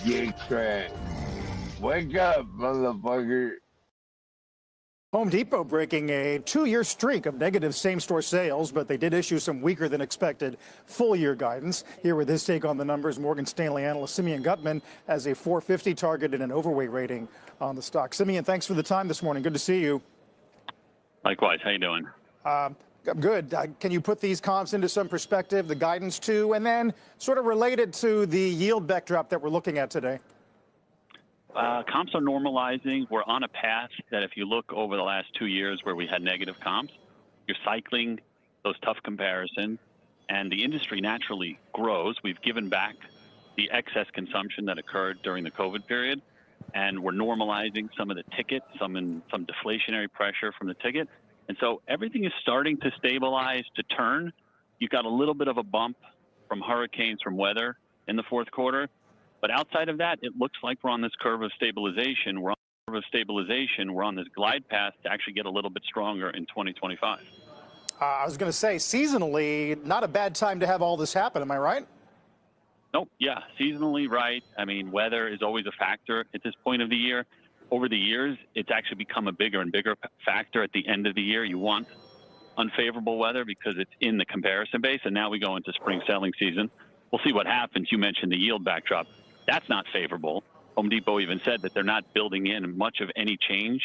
GetCrack. Wake up, motherfucker. Home Depot breaking a 2-year streak of negative same-store sales, but they did issue some weaker than expected full-year guidance. Here with his take on the numbers, Morgan Stanley analyst Simeon Gutman has a 450 target and an overweight rating on the stock. Simeon, thanks for the time this morning. Good to see you. Likewise. How you doing? Good. Can you put these comps into some perspective, the guidance too, and then sort of related to the yield backdrop that we're looking at today? Comps are normalizing. We're on a path that if you look over the last 2 years where we had negative comps, you're cycling those tough comparisons, and the industry naturally grows. We've given back the excess consumption that occurred during the COVID period, and we're normalizing some of the ticket, some deflationary pressure from the ticket. And so everything is starting to stabilize, to turn. You've got a little bit of a bump from hurricanes, from weather in the fourth quarter. But outside of that, it looks like we're on this curve of stabilization. We're on this glide path to actually get a little bit stronger in 2025. I was going to say, seasonally, not a bad time to have all this happen. Am I right? Nope. Yeah, seasonally right. I mean, weather is always a factor at this point of the year. Over the years, it's actually become a bigger and bigger factor at the end of the year. You want unfavorable weather because it's in the comparison base, and now we go into spring selling season. We'll see what happens. You mentioned the yield backdrop. That's not favorable. Home Depot even said that they're not building in much of any change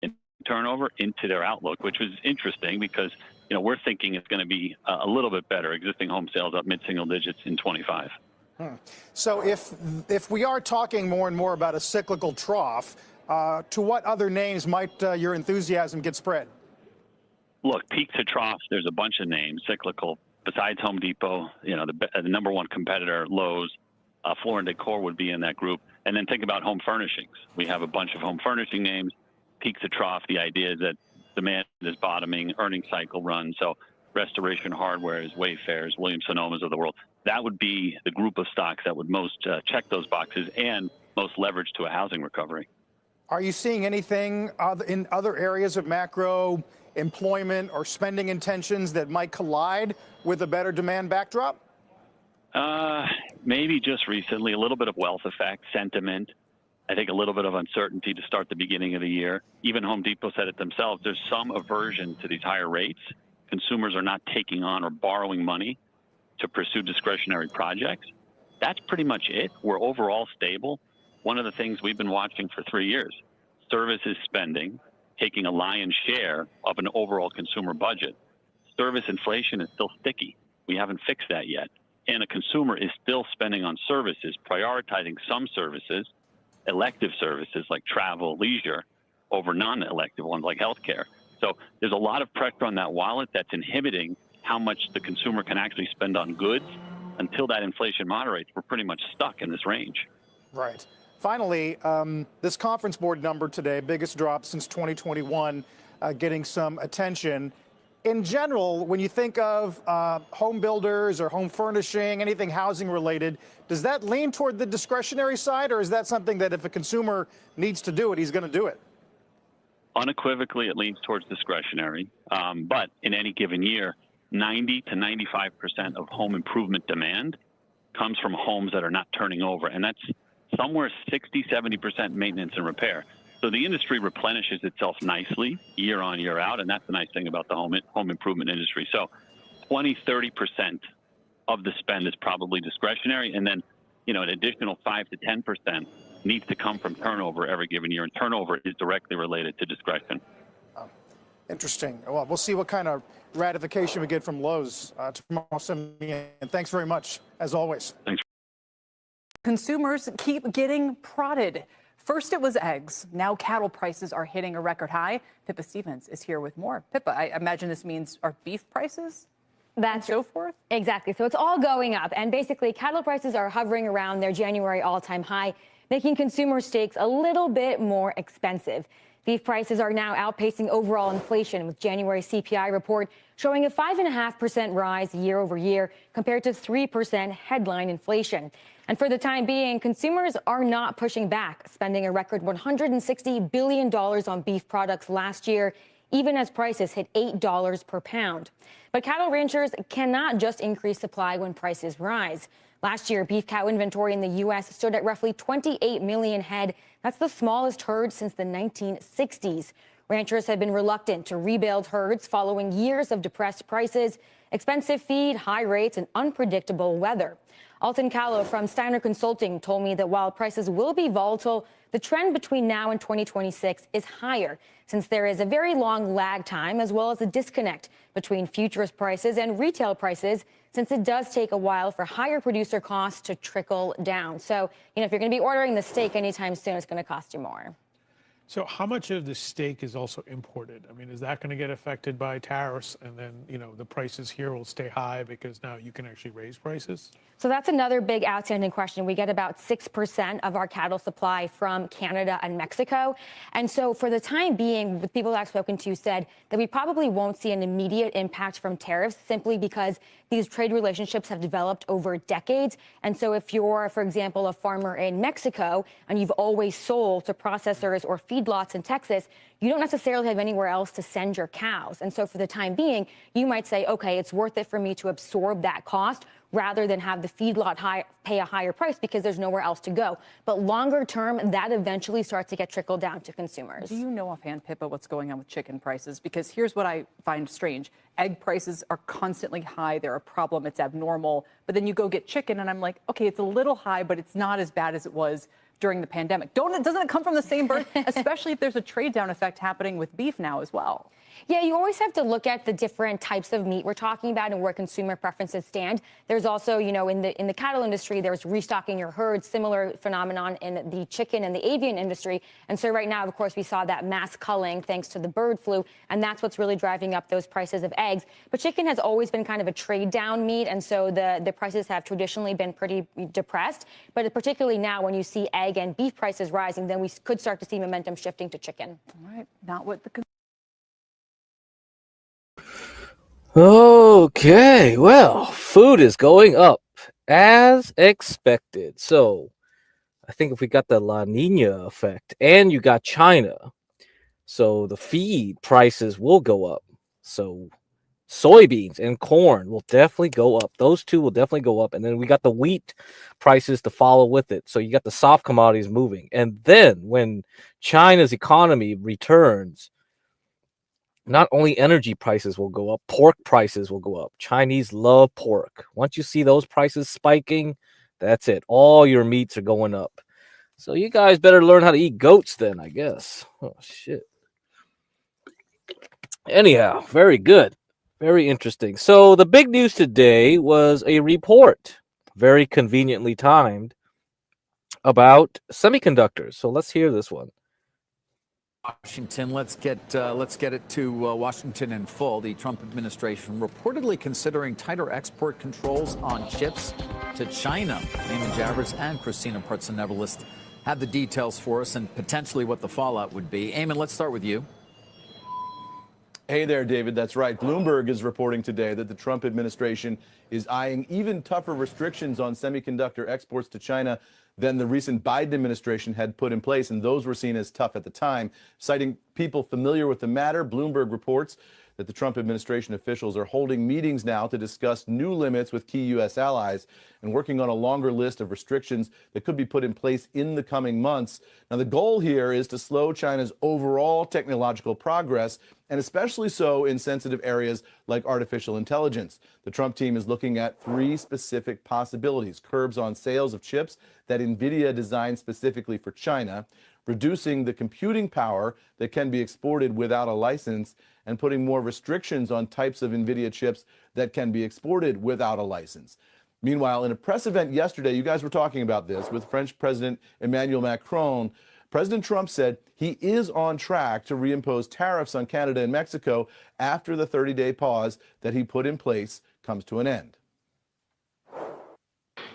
in turnover into their outlook, which was interesting because, you know, we're thinking it's going to be a little bit better. Existing home sales up mid-single digits in 25. So if we are talking more and more about a cyclical trough, to what other names might your enthusiasm get spread? Look, peak to trough, there's a bunch of names, cyclical. Besides Home Depot, you know, the number one competitor, Lowe's, Floor and Decor would be in that group. And then think about home furnishings. We have a bunch of home furnishing names. Peak to trough, the idea is that demand is bottoming, earnings cycle runs. So Restoration Hardware, Wayfair's, Williams-Sonoma's of the world. That would be the group of stocks that would most check those boxes and most leverage to a housing recovery. Are you seeing anything in other areas of macro, employment, or spending intentions that might collide with a better demand backdrop? Maybe just recently, a little bit of wealth effect, sentiment. I think a little bit of uncertainty to start the beginning of the year. Even Home Depot said it themselves. There's some aversion to these higher rates. Consumers are not taking on or borrowing money to pursue discretionary projects. That's pretty much it. We're overall stable. One of the things we've been watching for 3 years, services spending, taking a lion's share of an overall consumer budget. Service inflation is still sticky. We haven't fixed that yet. And a consumer is still spending on services, prioritizing some services, elective services like travel, leisure, over non-elective ones like healthcare. So there's a lot of pressure on that wallet that's inhibiting how much the consumer can actually spend on goods. Until that inflation moderates, we're pretty much stuck in this range. Right. Finally, this conference board number today, biggest drop since 2021, getting some attention. In general, when you think of home builders or home furnishing, anything housing related, does that lean toward the discretionary side, or is that something that if a consumer needs to do it, he's going to do it? Unequivocally, it leans towards discretionary. But in any given year, 90 to 95% of home improvement demand comes from homes that are not turning over. And that's somewhere 60, 70% maintenance and repair. So the industry replenishes itself nicely year on, year out, and that's the nice thing about the home improvement industry. So 20, 30% of the spend is probably discretionary, and then, you know, an additional 5 to 10% needs to come from turnover every given year, and turnover is directly related to discretion. Interesting. Well, we'll see what kind of ratification we get from Lowe's tomorrow. And thanks very much, as always. Thanks. Consumers keep getting prodded. First it was eggs. Now cattle prices are hitting a record high. Pippa Stevens is here with more. Pippa, I imagine this means our beef prices? That's so forth? Exactly. So it's all going up. And basically, cattle prices are hovering around their January all-time high, making consumer steaks a little bit more expensive. Beef prices are now outpacing overall inflation, with January CPI report showing a 5.5% rise year over year compared to 3% headline inflation. And for the time being, consumers are not pushing back, spending a record $160 billion on beef products last year, even as prices hit $8 per pound. But cattle ranchers cannot just increase supply when prices rise. Last year, beef cow inventory in the U.S. stood at roughly 28 million head. That's the smallest herd since the 1960s. Ranchers have been reluctant to rebuild herds following years of depressed prices, expensive feed, high rates, and unpredictable weather. Alton Callow from Steiner Consulting told me that while prices will be volatile, the trend between now and 2026 is higher, since there is a very long lag time as well as a disconnect between futures prices and retail prices, since it does take a while for higher producer costs to trickle down. So, if you're going to be ordering the steak anytime soon, it's going to cost you more. So how much of the steak is also imported? I mean, is that going to get affected by tariffs? And then, the prices here will stay high because now you can actually raise prices? So that's another big outstanding question. We get about 6% of our cattle supply from Canada and Mexico. And so for the time being, the people that I've spoken to said that we probably won't see an immediate impact from tariffs simply because these trade relationships have developed over decades. And so if you're, for example, a farmer in Mexico and you've always sold to processors or feedlots in Texas, you don't necessarily have anywhere else to send your cows. And so for the time being, you might say, okay, it's worth it for me to absorb that cost rather than have the feedlot pay a higher price because there's nowhere else to go. But longer term, that eventually starts to get trickled down to consumers. Do you know offhand, Pippa, what's going on with chicken prices? Because here's what I find strange. Egg prices are constantly high. They're a problem. It's abnormal. But then you go get chicken, and I'm like, okay, it's a little high, but it's not as bad as it was during the pandemic. Doesn't it come from the same bird, especially if there's a trade-down effect happening with beef now as well? Yeah, you always have to look at the different types of meat we're talking about and where consumer preferences stand. There's also, in the cattle industry, there's restocking your herd, similar phenomenon in the chicken and the avian industry. And so right now, of course, we saw that mass culling thanks to the bird flu, and that's what's really driving up those prices of eggs. But chicken has always been kind of a trade-down meat, and so the prices have traditionally been pretty depressed. But particularly now, when you see egg and beef prices rising, then we could start to see momentum shifting to chicken. All right, not what the Okay, well, food is going up as expected. So I think if we got the La Nina effect and you got China, so the feed prices will go up. So soybeans and corn will definitely go up. Those two will definitely go up. And then we got the wheat prices to follow with it. So you got the soft commodities moving. And then when China's economy returns, not only energy prices will go up, pork prices will go up. Chinese love pork. Once you see those prices spiking, that's it. All your meats are going up. So you guys better learn how to eat goats then, I guess. Oh, shit. Anyhow, very good. Very interesting. So the big news today was a report, very conveniently timed, about semiconductors. So let's hear this one. Washington. Let's get it to Washington in full. The Trump administration reportedly considering tighter export controls on chips to China. Eamon Javers and Christina Partsinevelos have the details for us and potentially what the fallout would be. Eamon, let's start with you. Hey there, David. That's right. Bloomberg is reporting today that the Trump administration is eyeing even tougher restrictions on semiconductor exports to China than the recent Biden administration had put in place, and those were seen as tough at the time. Citing people familiar with the matter, Bloomberg reports that the Trump administration officials are holding meetings now to discuss new limits with key U.S. allies and working on a longer list of restrictions that could be put in place in the coming months. Now, the goal here is to slow China's overall technological progress, and especially so in sensitive areas like artificial intelligence. The Trump team is looking at three specific possibilities: curbs on sales of chips that NVIDIA designed specifically for China, reducing the computing power that can be exported without a license, and putting more restrictions on types of NVIDIA chips that can be exported without a license. Meanwhile, in a press event yesterday, you guys were talking about this with French President Emmanuel Macron. President Trump said he is on track to reimpose tariffs on Canada and Mexico after the 30-day pause that he put in place comes to an end.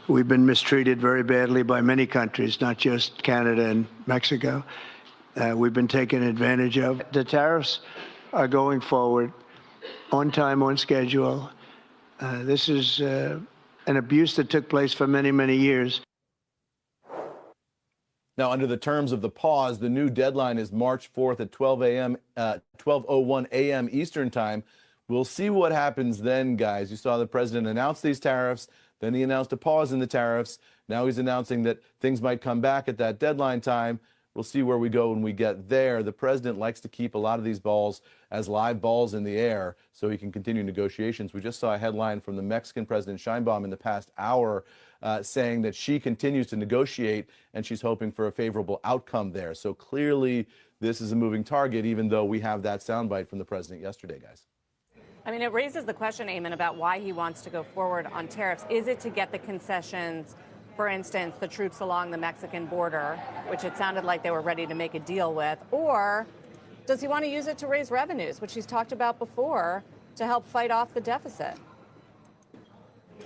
We've been mistreated very badly by many countries, not just Canada and Mexico. We've been taken advantage of. The tariffs are going forward on time, on schedule. This is an abuse that took place for many, many years. Now, under the terms of the pause, the new deadline is March 4th at 12:01 a.m. Eastern time. We'll see what happens then, guys. You saw the president announce these tariffs. Then he announced a pause in the tariffs. Now he's announcing that things might come back at that deadline time. We'll see where we go when we get there. The president likes to keep a lot of these balls as live balls in the air so he can continue negotiations. We just saw a headline from the Mexican President Sheinbaum in the past hour saying that she continues to negotiate and she's hoping for a favorable outcome there. So clearly this is a moving target, even though we have that soundbite from the president yesterday, guys. I mean, it raises the question, Eamon, about why he wants to go forward on tariffs. Is it to get the concessions, for instance, the troops along the Mexican border, which it sounded like they were ready to make a deal with, or does he want to use it to raise revenues, which he's talked about before, to help fight off the deficit?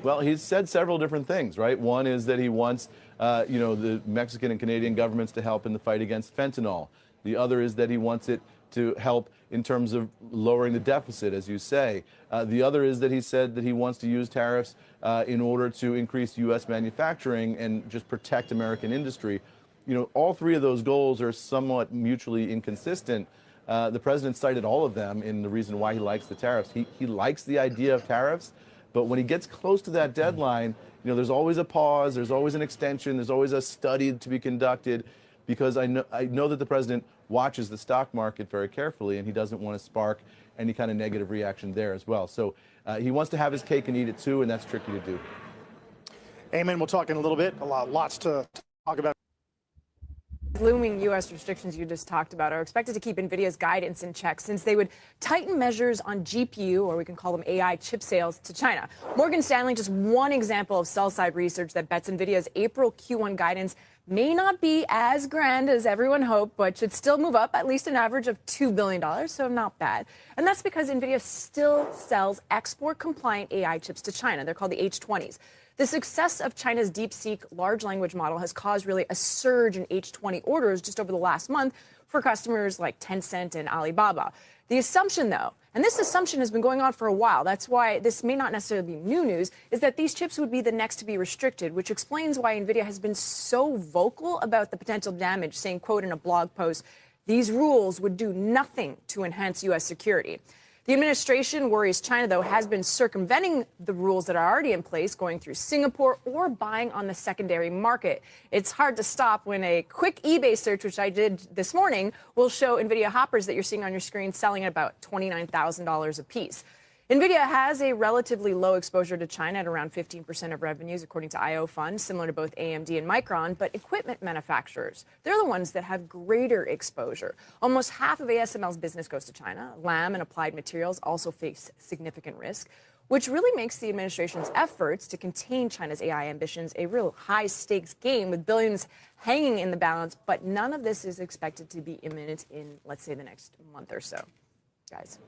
Well, he's said several different things, right? One is that he wants, the Mexican and Canadian governments to help in the fight against fentanyl. The other is that he wants it to help in terms of lowering the deficit, as you say. The other is that he said that he wants to use tariffs in order to increase U.S. manufacturing and just protect American industry. You know, all three of those goals are somewhat mutually inconsistent. The president cited all of them in the reason why he likes the tariffs. He likes the idea of tariffs, but when he gets close to that deadline, there's always a pause, there's always an extension, there's always a study to be conducted, because I know that the president watches the stock market very carefully, and he doesn't want to spark any kind of negative reaction there as well. So he wants to have his cake and eat it too, and that's tricky to do. Amen. We'll talk in a little bit. Lots to talk about. Looming U.S. restrictions you just talked about are expected to keep NVIDIA's guidance in check, since they would tighten measures on GPU, or we can call them AI, chip sales to China. Morgan Stanley, just one example of sell-side research that bets NVIDIA's April Q1 guidance may not be as grand as everyone hoped, but should still move up at least an average of $2 billion, so not bad. And that's because NVIDIA still sells export-compliant AI chips to China. They're called the H20s. The success of China's DeepSeek large language model has caused really a surge in H20 orders just over the last month for customers like Tencent and Alibaba. The assumption, though, and this assumption has been going on for a while, that's why this may not necessarily be new news, is that these chips would be the next to be restricted, which explains why NVIDIA has been so vocal about the potential damage, saying, quote, in a blog post, these rules would do nothing to enhance U.S. security. The administration worries China, though, has been circumventing the rules that are already in place, going through Singapore or buying on the secondary market. It's hard to stop when a quick eBay search, which I did this morning, will show NVIDIA Hoppers that you're seeing on your screen selling at about $29,000 a piece. NVIDIA has a relatively low exposure to China at around 15% of revenues, according to IO Fund, similar to both AMD and Micron, but equipment manufacturers, they're the ones that have greater exposure. Almost half of ASML's business goes to China. Lam and Applied Materials also face significant risk, which really makes the administration's efforts to contain China's AI ambitions a real high-stakes game with billions hanging in the balance, but none of this is expected to be imminent in, let's say, the next month or so. Guys.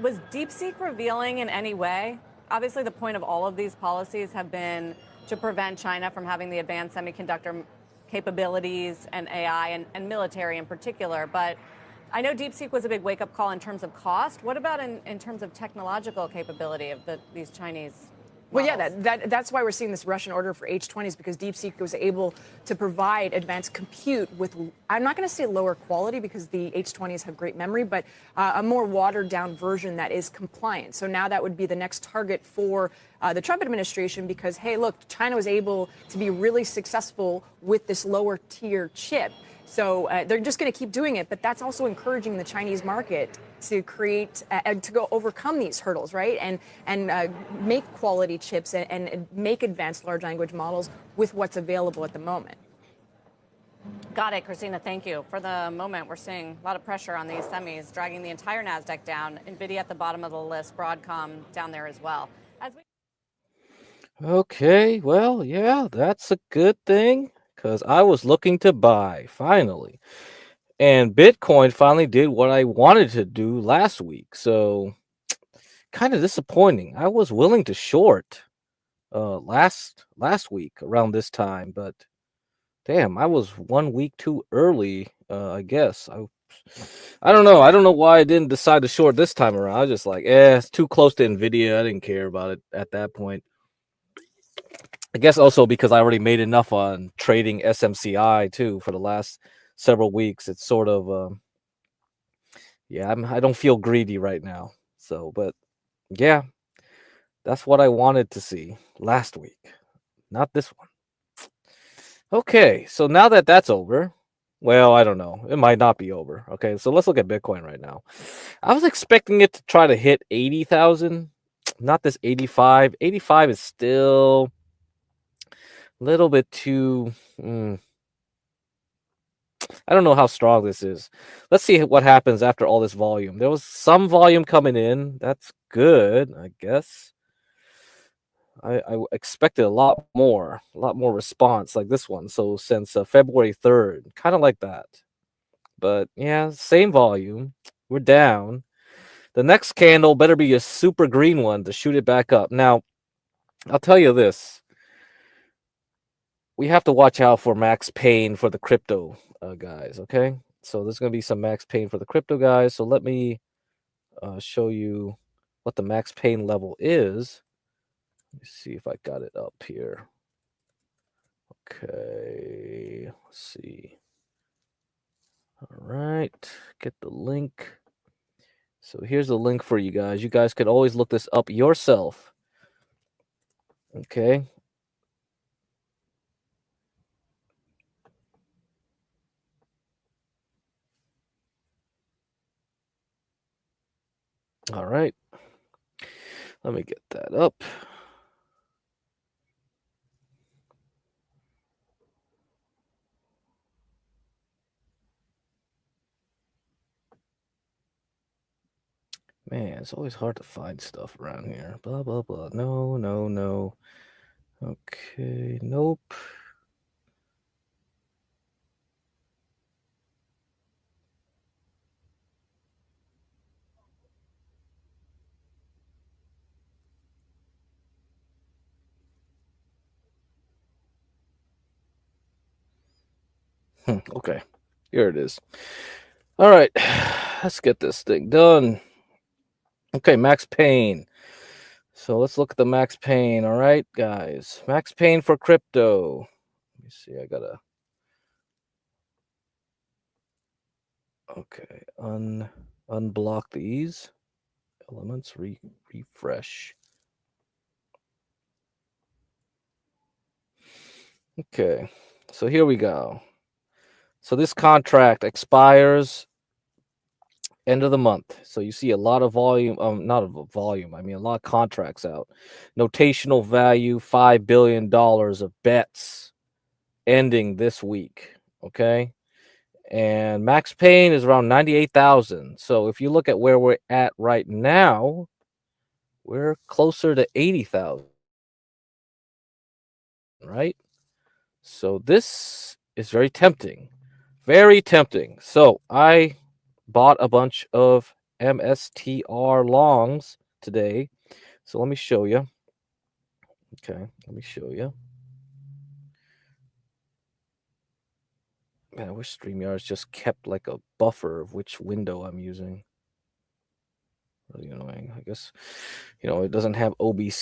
Was DeepSeek revealing in any way? Obviously, the point of all of these policies have been to prevent China from having the advanced semiconductor capabilities and AI and military in particular. But I know DeepSeek was a big wake-up call in terms of cost. What about in terms of technological capability of these Chinese Well, yeah, that's why we're seeing this Russian order for H20s, because DeepSeek was able to provide advanced compute with, I'm not going to say lower quality because the H20s have great memory, but a more watered down version that is compliant. So now that would be the next target for the Trump administration because, hey, look, China was able to be really successful with this lower tier chip. So they're just going to keep doing it, but that's also encouraging the Chinese market to create, to go overcome these hurdles, right? And make quality chips and make advanced large language models with what's available at the moment. Got it, Christina. Thank you. For the moment, we're seeing a lot of pressure on these semis, dragging the entire NASDAQ down. NVIDIA at the bottom of the list, Broadcom down there as well. Okay, well, yeah, that's a good thing because I was looking to buy finally. And Bitcoin finally did what I wanted to do last week. So kind of disappointing. I was willing to short last week around this time, but damn, I was 1 week too early, I guess. I don't know. I don't know why I didn't decide to short this time around. I was just like, it's too close to Nvidia. I didn't care about it at that point. I guess also because I already made enough on trading SMCI too for the last several weeks. It's sort of yeah, I don't feel greedy right now. So, but yeah, that's what I wanted to see last week, not this one. Okay, so now that that's over, well, I don't know. It might not be over. Okay, so let's look at Bitcoin right now. I was expecting it to try to hit 80,000, not this 85. 85 is still a little bit too. I don't know how strong this is. Let's see what happens after all this volume. There was some volume coming in. That's good, I guess. I expected a lot more response like this one. So since February 3rd, kind of like that. But yeah, same volume. We're down. The next candle better be a super green one to shoot it back up. Now, I'll tell you this. We have to watch out for max pain for the crypto guys, okay? So there's going to be some max pain for the crypto guys. So let me show you what the max pain level is. Let me see if I got it up here. Okay, let's see. All right, get the link. So here's the link for you guys. You guys can always look this up yourself. Okay. All right. Let me get that up. Man, it's always hard to find stuff around here. Blah, blah, blah. No, no, no. Okay, nope. Okay, here it is. All right, let's get this thing done. Okay, max pain. So let's look at the max pain. All right, guys. Max pain for crypto. Let me see. I gotta. Okay, unblock these elements. Refresh. Okay, so here we go. So this contract expires end of the month. So you see a lot of volume, not a volume, I mean a lot of contracts out. Notational value, $5 billion of bets ending this week. Okay. And max pain is around 98,000. So if you look at where we're at right now, we're closer to 80,000. Right? So this is very tempting. Very tempting. So I bought a bunch of MSTR longs today. So let me show you. Okay, let me show you. Man, I wish StreamYard's just kept like a buffer of which window I'm using. Really annoying. I guess, it doesn't have OBS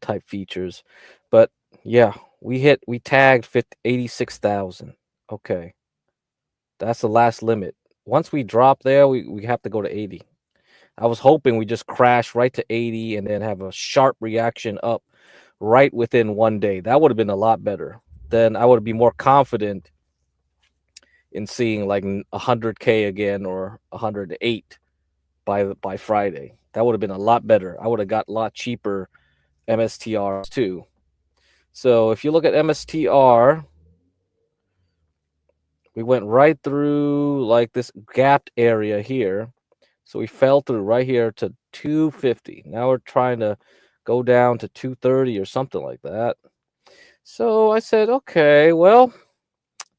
type features. But yeah, we tagged 86,000. Okay. That's the last limit. Once we drop there, we have to go to 80. I was hoping we just crash right to 80 and then have a sharp reaction up right within one day. That would have been a lot better. Then I would be more confident in seeing like 100K again or 108 by Friday. That would have been a lot better. I would have got a lot cheaper MSTRs too. So if you look at MSTR, we went right through like this gapped area here. So we fell through right here to 250. Now we're trying to go down to 230 or something like that. So I said, okay, well,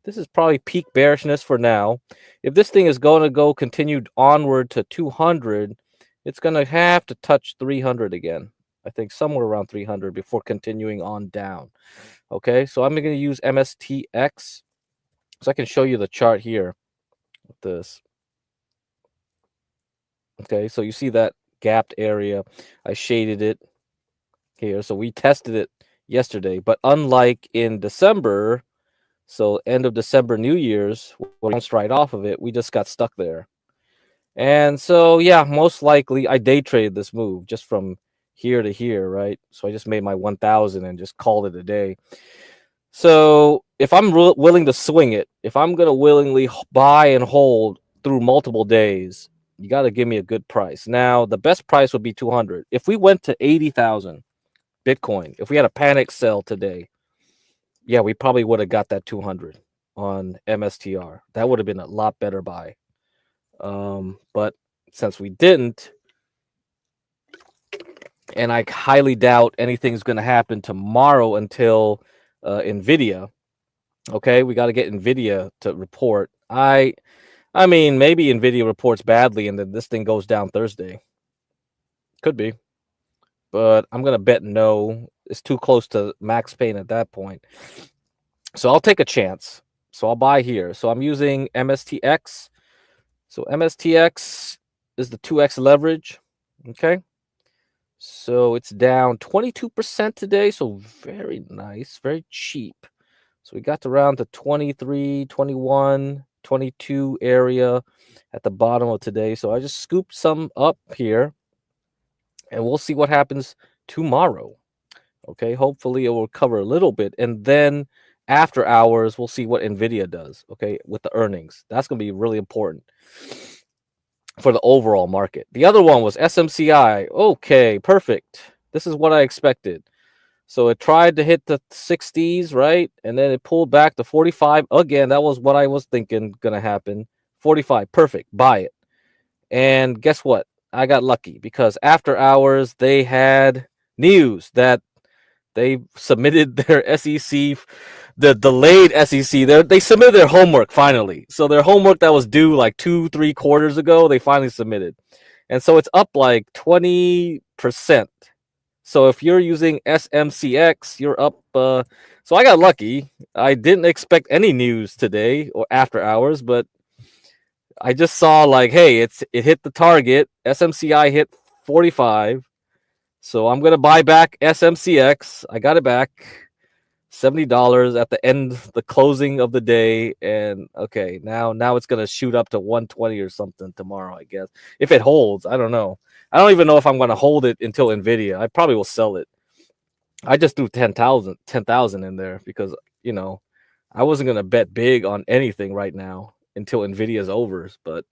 this is probably peak bearishness for now. If this thing is going to go continued onward to 200, it's going to have to touch 300 again. I think somewhere around 300 before continuing on down. Okay, so I'm going to use MSTX. So I can show you the chart here with this. Okay, so you see that gapped area. I shaded it. here. So we tested it yesterday, but unlike in December, so end of December, New Year's, we bounced right off of it. We just got stuck there. And so, yeah, most likely I day traded this move just from here to here, right? So I just made my 1,000 and just called it a day. So if I'm willing to swing it, if I'm going to willingly buy and hold through multiple days, you got to give me a good price. Now, the best price would be 200. If we went to 80,000 Bitcoin, if we had a panic sell today, yeah, we probably would have got that 200 on MSTR. That would have been a lot better buy. But since we didn't, and I highly doubt anything's going to happen tomorrow until NVIDIA. Okay, we got to get NVIDIA to report. I mean, maybe NVIDIA reports badly and then this thing goes down Thursday. Could be. But I'm going to bet no. It's too close to max pain at that point. So I'll take a chance. So I'll buy here. So I'm using MSTX. So MSTX is the 2x leverage. Okay. So it's down 22% today. So very nice, very cheap. So we got around to 23, 21, 22 area at the bottom of today. So I just scooped some up here and we'll see what happens tomorrow. Okay. Hopefully it will recover a little bit. And then after hours, we'll see what NVIDIA does. Okay. With the earnings. That's going to be really important for the overall market. The other one was SMCI. Okay, perfect. This is what I expected. So it tried to hit the 60s, right? And then it pulled back to 45. Again, that was what I was thinking going to happen. 45, perfect. Buy it. And guess what? I got lucky because after hours, they had news that they submitted their SEC, the delayed SEC. They submitted their homework finally. So their homework that was due like 2-3 quarters ago, they finally submitted. And so it's up like 20%. So if you're using SMCX, you're up. So I got lucky. I didn't expect any news today or after hours, but I just saw like, hey, it hit the target. SMCI hit 45. So I'm going to buy back SMCX. I got it back. $70 at the end, the closing of the day. And okay, now it's going to shoot up to 120 or something tomorrow, I guess. If it holds, I don't know. I don't even know if I'm going to hold it until NVIDIA. I probably will sell it. I just threw 10,000 in there because, you know, I wasn't going to bet big on anything right now until NVIDIA's over. But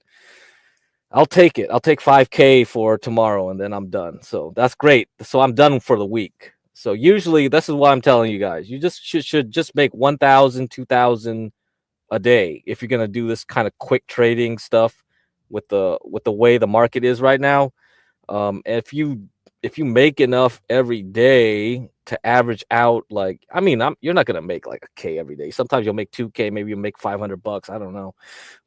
I'll take it. I'll take 5K for tomorrow and then I'm done. So that's great. So I'm done for the week. So usually this is what I'm telling you guys. You just should just make 1,000, 2,000 a day if you're going to do this kind of quick trading stuff with the way the market is right now. If you make enough every day to average out, like, I mean, you're not going to make like a K every day. Sometimes you'll make 2K, maybe you'll make $500. I don't know.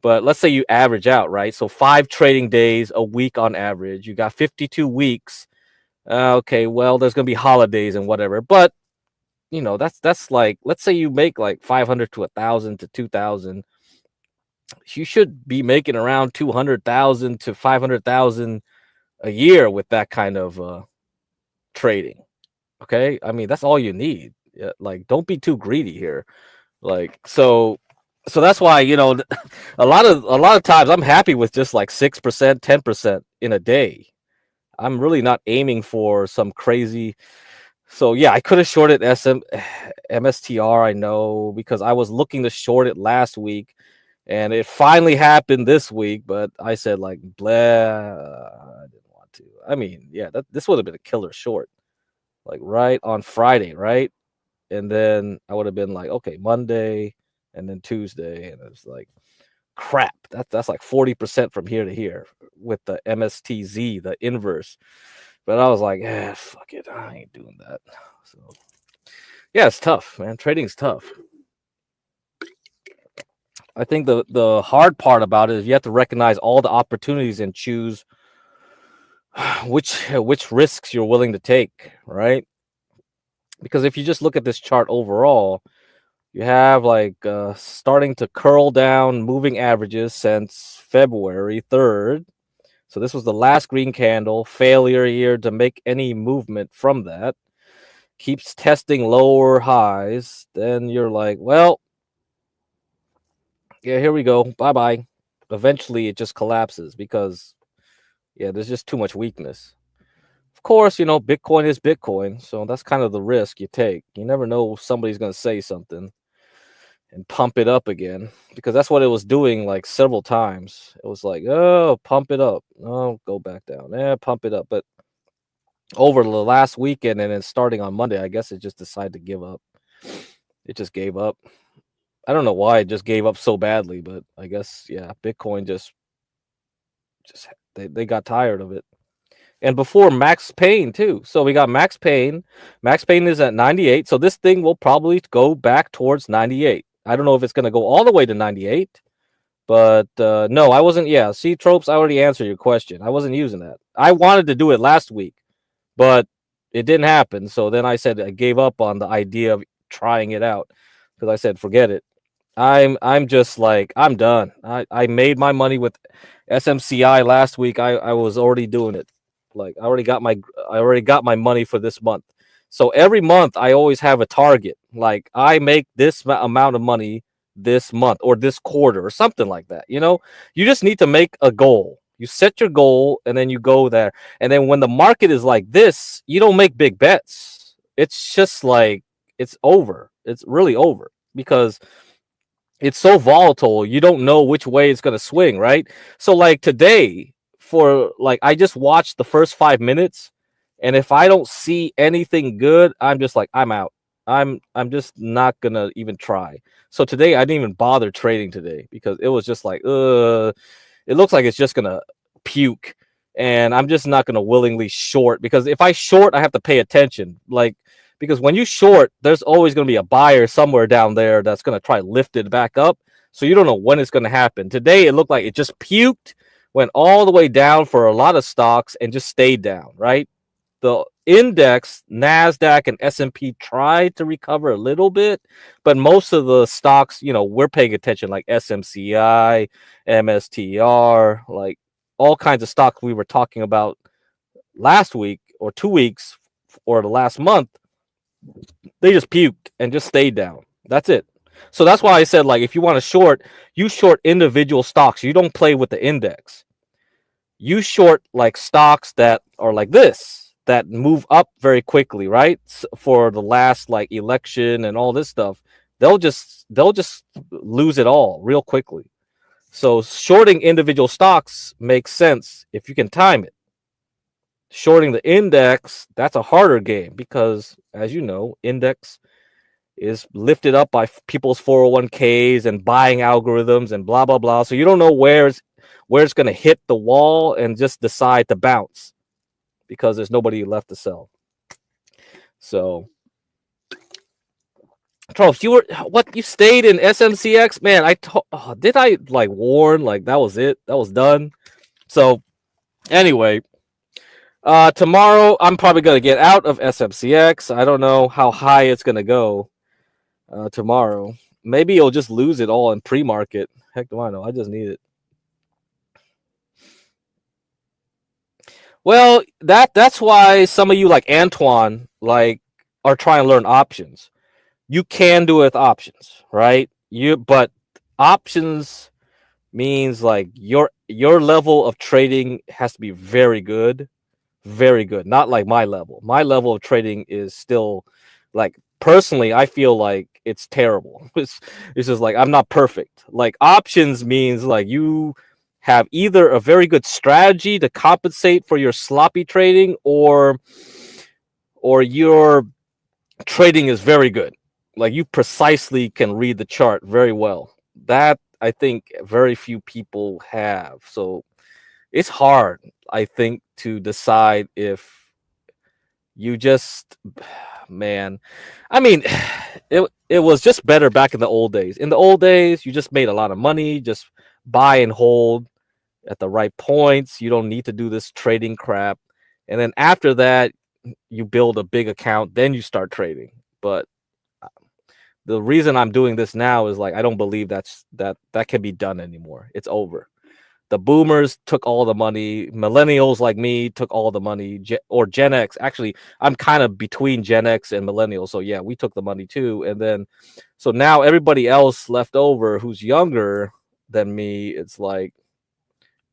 But let's say you average out, right? So 5 trading days a week on average. You got 52 weeks. Okay, well, there's going to be holidays and whatever. But, you know, that's like, let's say you make like 500 to 1,000 to 2,000. You should be making around 200,000 to 500,000 a year with that kind of trading. Okay, I mean that's all you need. Yeah, like don't be too greedy here. Like so that's why, you know, a lot of times I'm happy with just like 6%, 10% in a day. I'm really not aiming for some crazy. So yeah, I could have shorted MSTR. I know because I was looking to short it last week, and it finally happened this week. But I said like, blah, I didn't want to. I mean, yeah, this would have been a killer short. Like right on Friday, right? And then I would have been like, okay, Monday and then Tuesday. And it's like, crap. That's like 40% from here to here with the MSTZ, the inverse. But I was like, fuck it. I ain't doing that. So yeah, it's tough, man. Trading's tough. I think the hard part about it is you have to recognize all the opportunities and choose which risks you're willing to take, right? Because if you just look at this chart overall, you have like starting to curl down moving averages since February 3rd. So this was the last green candle, failure here to make any movement from that. keeps testing lower highs, then you're like, well, yeah, here we go. Bye bye. Eventually, it just collapses because, yeah, there's just too much weakness. Of course, Bitcoin is Bitcoin, so that's kind of the risk you take. You never know if somebody's going to say something and pump it up again, because that's what it was doing like several times. It was like, oh, pump it up. Oh, go back down. Pump it up. But over the last weekend and then starting on Monday, I guess it just decided to give up. It just gave up. I don't know why it just gave up so badly, but I guess, yeah, Bitcoin just they got tired of it. And before Max Payne too. So we got Max Payne. Max Payne is at 98. So this thing will probably go back towards 98. I don't know if it's going to go all the way to 98. But no, I wasn't. Yeah, see, Tropes, I already answered your question. I wasn't using that. I wanted to do it last week, but it didn't happen. So then I said I gave up on the idea of trying it out, because I said, forget it. I'm just like, I'm done. I made my money with SMCI last week. I was already doing it. Like I already got my money for this month. So every month I always have a target. Like I make this amount of money this month or this quarter or something like that. You just need to make a goal. You set your goal and then you go there. And then when the market is like this, you don't make big bets. It's just like, it's over. It's really over because it's so volatile. You don't know which way it's going to swing, right? So like today, I just watched the first 5 minutes, and if I don't see anything good, I'm just like, I'm out. I'm just not gonna even try. So today I didn't even bother trading today because it was just like, it looks like it's just gonna puke, and I'm just not gonna willingly short, because if I short, I have to pay attention. Like, because when you short, there's always gonna be a buyer somewhere down there that's gonna try to lift it back up. So you don't know when it's gonna happen. Today it looked like it just puked, went all the way down for a lot of stocks and just stayed down, right? The index, NASDAQ and S&P tried to recover a little bit, but most of the stocks, we're paying attention, like SMCI, MSTR, like all kinds of stocks we were talking about last week or 2 weeks or the last month, they just puked and just stayed down. That's it. So that's why I said, like, if you want to short, you short individual stocks. You don't play with the index. You short like stocks that are like this, that move up very quickly, right? For the last like election and all this stuff, they'll just lose it all real quickly. So shorting individual stocks makes sense if you can time it. Shorting the index, that's a harder game because, as you know, index is lifted up by people's 401ks and buying algorithms and blah, blah, blah. So you don't know where it's going to hit the wall and just decide to bounce because there's nobody left to sell. So, Charles, you stayed in SMCX? Man, did I like warn? Like that was it? That was done? So, anyway, tomorrow I'm probably going to get out of SMCX. I don't know how high it's going to go tomorrow. Maybe you'll just lose it all in pre-market. Heck do I know? I just need it. Well, that's why some of you like Antoine are trying to learn options. You can do it with options, right? But options means like your level of trading has to be very good. Very good. Not like my level. My level of trading is still like, personally, I feel like it's terrible. It's just like I'm not perfect. Like options means like you have either a very good strategy to compensate for your sloppy trading or your trading is very good. Like you precisely can read the chart very well. That I think very few people have. So it's hard, I think, to decide if you just, man, I mean, it was just better back in the old days. In the old days, you just made a lot of money, just buy and hold at the right points. You don't need to do this trading crap. And then after that, you build a big account, then you start trading. But the reason I'm doing this now is like I don't believe that can be done anymore. It's over. The boomers took all the money. Millennials like me took all the money. Or Gen X. Actually, I'm kind of between Gen X and millennials. So yeah, we took the money too. And then, so now everybody else left over who's younger than me, it's like,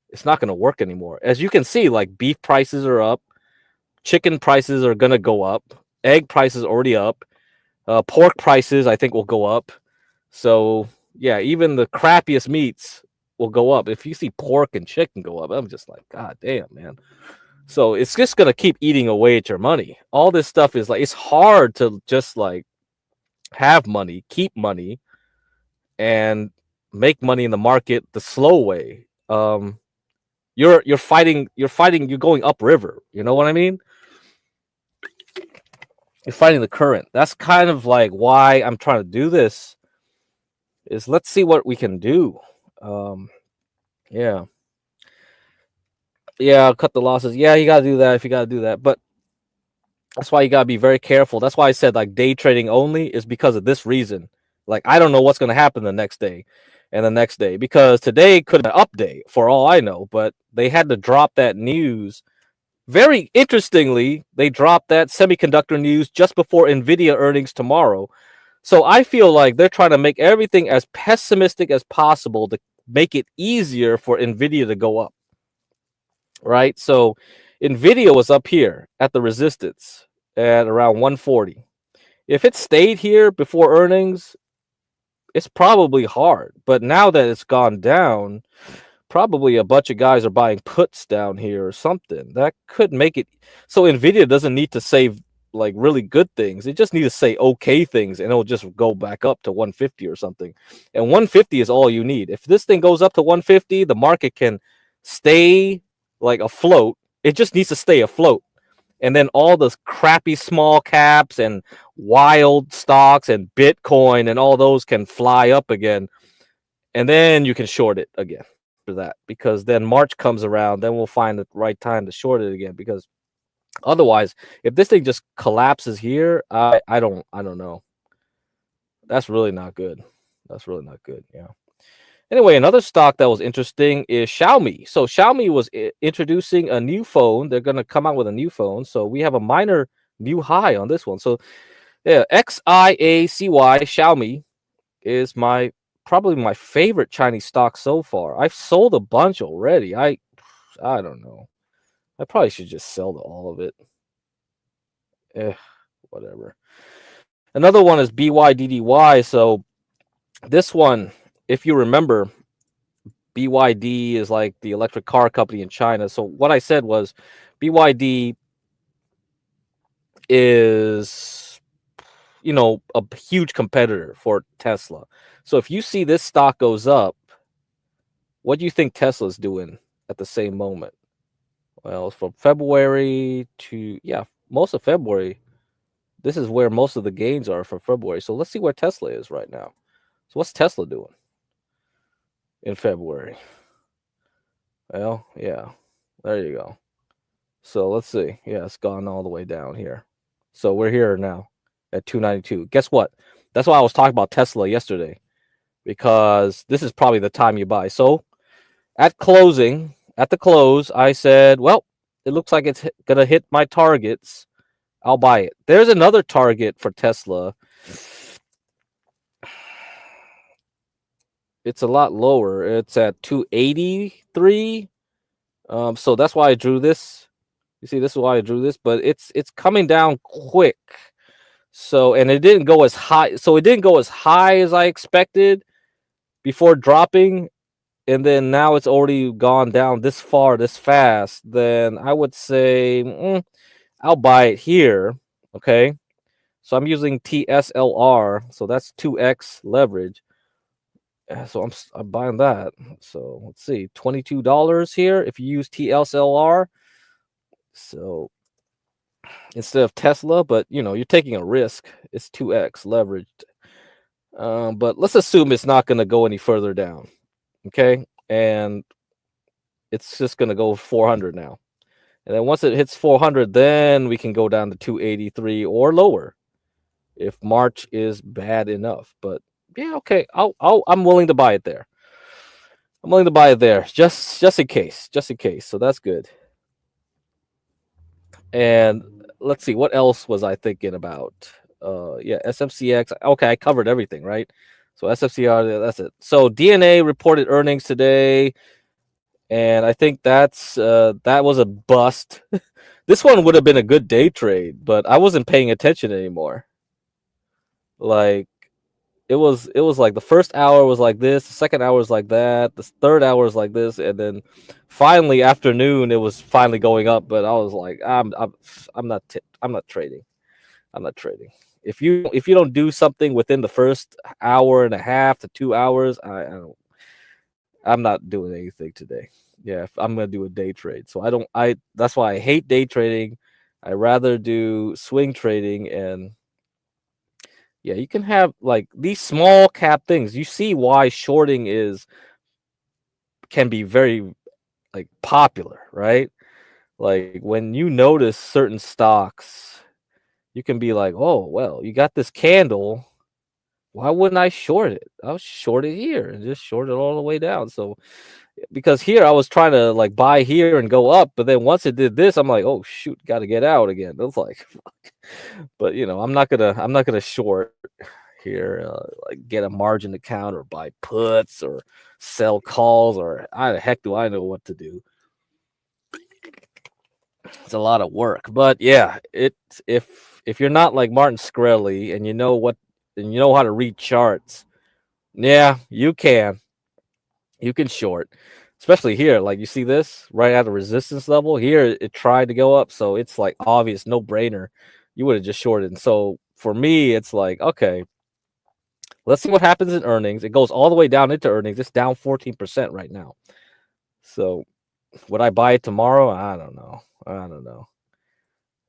it's not going to work anymore. As you can see, like beef prices are up. Chicken prices are going to go up. Egg prices already up. Pork prices, I think, will go up. So yeah, even the crappiest meats will go up. If you see pork and chicken go up, I'm just like, God damn, man. So it's just gonna keep eating away at your money. All this stuff is like, it's hard to just like have money, keep money, and make money in the market the slow way. You're going upriver. You know what I mean? You're fighting the current. That's kind of like why I'm trying to do this. Is let's see what we can do. Yeah. Yeah, cut the losses. Yeah, you gotta do that if you gotta do that. But that's why you gotta be very careful. That's why I said like day trading only is because of this reason. Like I don't know what's gonna happen the next day and the next day, because today could have been an update for all I know, but they had to drop that news. Very interestingly, they dropped that semiconductor news just before Nvidia earnings tomorrow. So I feel like they're trying to make everything as pessimistic as possible to make it easier for Nvidia to go up. Right? So Nvidia was up here at the resistance at around 140. If it stayed here before earnings, it's probably hard. But now that it's gone down, probably a bunch of guys are buying puts down here or something. That could make it so Nvidia doesn't need to say like really good things. It just needs to say okay things, and it'll just go back up to 150 or something. And 150 is all you need. If this thing goes up to 150, the market can stay like afloat. It just needs to stay afloat. And then all those crappy small caps and wild stocks and Bitcoin and all those can fly up again. And then you can short it again for that, because then March comes around, then we'll find the right time to short it again. Because otherwise, if this thing just collapses here, I don't know. That's really not good. That's really not good. Yeah. Anyway, another stock that was interesting is Xiaomi. So Xiaomi was introducing a new phone. They're going to come out with a new phone. So we have a minor new high on this one. So yeah, XIACY Xiaomi is probably my favorite Chinese stock so far. I've sold a bunch already. I don't know. I probably should just sell all of it. Whatever. Another one is BYDDY. So this one, if you remember, BYD is like the electric car company in China. So what I said was BYD is, a huge competitor for Tesla. So if you see this stock goes up, what do you think Tesla's doing at the same moment? Well, from February to, most of February, this is where most of the gains are for February. So let's see where Tesla is right now. So what's Tesla doing in February? Well, yeah, there you go. So let's see. Yeah, it's gone all the way down here. So we're here now at 292. Guess what? That's why I was talking about Tesla yesterday, because this is probably the time you buy. So at the close, I said, well, it looks like it's going to hit my targets. I'll buy it. There's another target for Tesla. It's a lot lower. It's at 283. So that's why I drew this. You see, this is why I drew this, but it's coming down quick. So, and it didn't go as high. So it didn't go as high as I expected before dropping. And then now it's already gone down this far, this fast. Then I would say I'll buy it here. Okay. So I'm using TSLR. So that's 2x leverage. So I'm buying that. So let's see, $22 here if you use TSLR. So instead of Tesla, but you're taking a risk. It's 2x leveraged. But let's assume it's not going to go any further down. Okay, and it's just going to go 400 now. And then once it hits 400, then we can go down to 283 or lower if March is bad enough. But yeah, okay, I'm willing to buy it there. I'm willing to buy it there, just in case, So that's good. And let's see, what else was I thinking about? Yeah, SMCX. Okay, I covered everything, right? So SFCR, that's it. So DNA reported earnings today, and I think that was a bust. This one would have been a good day trade, but I wasn't paying attention anymore. Like it was like the first hour was like this, the second hour was like that, the third hour was like this, and then finally afternoon it was finally going up. But I was like, I'm not trading. I'm not trading. If you don't do something within the first hour and a half to 2 hours, I'm not doing anything today. Yeah, if I'm gonna do a day trade. So that's why I hate day trading. I rather do swing trading. And yeah, you can have like these small cap things. You see why shorting can be very like popular, right? Like when you notice certain stocks, you can be like, oh well, you got this candle. Why wouldn't I short it? I'll short it here and just short it all the way down. So because here I was trying to like buy here and go up, but then once it did this, I'm like, oh shoot, got to get out again. It's like, fuck. But I'm not gonna short here, like get a margin account or buy puts or sell calls or how the heck do I know what to do? It's a lot of work, but yeah, if you're not like Martin Shkreli and you know how to read charts, yeah, you can short, especially here. Like you see this right at a resistance level here, it tried to go up, so it's like obvious, no brainer. You would have just shorted. And so for me, it's like, okay, let's see what happens in earnings. It goes all the way down into earnings. It's down 14% right now. So would I buy it tomorrow? I don't know.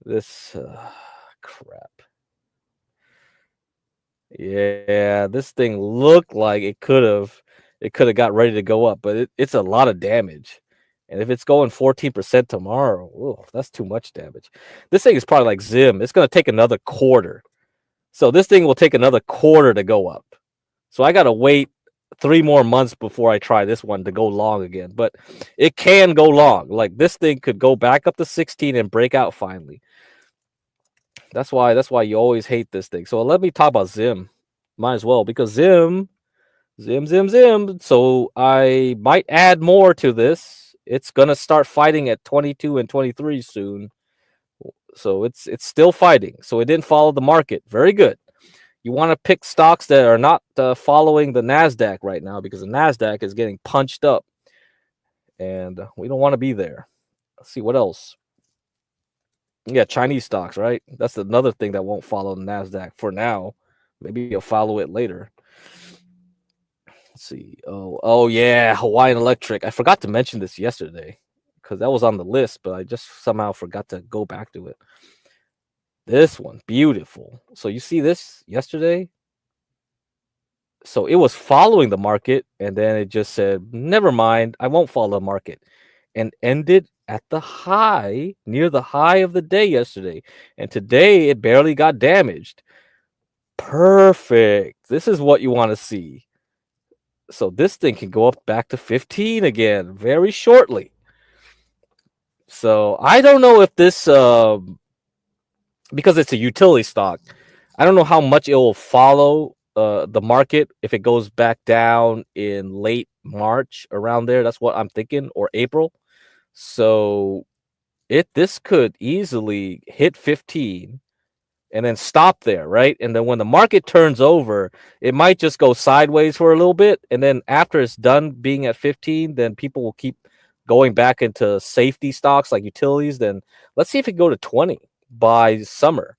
This crap. Yeah, this thing looked like it could have got ready to go up, but it's a lot of damage. And if it's going 14% tomorrow, ooh, that's too much damage. This thing is probably like Zim. It's going to take another quarter. So this thing will take another quarter to go up. So I got to wait 3 more months before I try this one to go long again. But it can go long. Like this thing could go back up to 16 and break out finally. That's why you always hate this thing. So let me talk about Zim. Might as well, because Zim. So I might add more to this. It's gonna start fighting at 22 and 23 soon. So it's still fighting. So it didn't follow the market. Very good. You want to pick stocks that are not following the Nasdaq right now, because the Nasdaq is getting punched up, and we don't want to be there. Let's see what else. Yeah, Chinese stocks, right? That's another thing that won't follow the Nasdaq for now. Maybe you'll follow it later. Let's see. Oh yeah, Hawaiian Electric. I forgot to mention this yesterday because that was on the list, but I just somehow forgot to go back to it. This one, beautiful. So you see this yesterday? So it was following the market, and then it just said, never mind, I won't follow the market, and ended at the high, near the high of the day yesterday. And today it barely got damaged. Perfect. This is what you want to see. So this thing can go up back to 15 again very shortly. So I don't know if this, because it's a utility stock, I don't know how much it will follow the market if it goes back down in late March, around there. That's what I'm thinking, or April. So this could easily hit 15 and then stop there, right? And then when the market turns over, it might just go sideways for a little bit, and then after it's done being at 15, then people will keep going back into safety stocks like utilities. Then let's see if it can go to 20 by summer.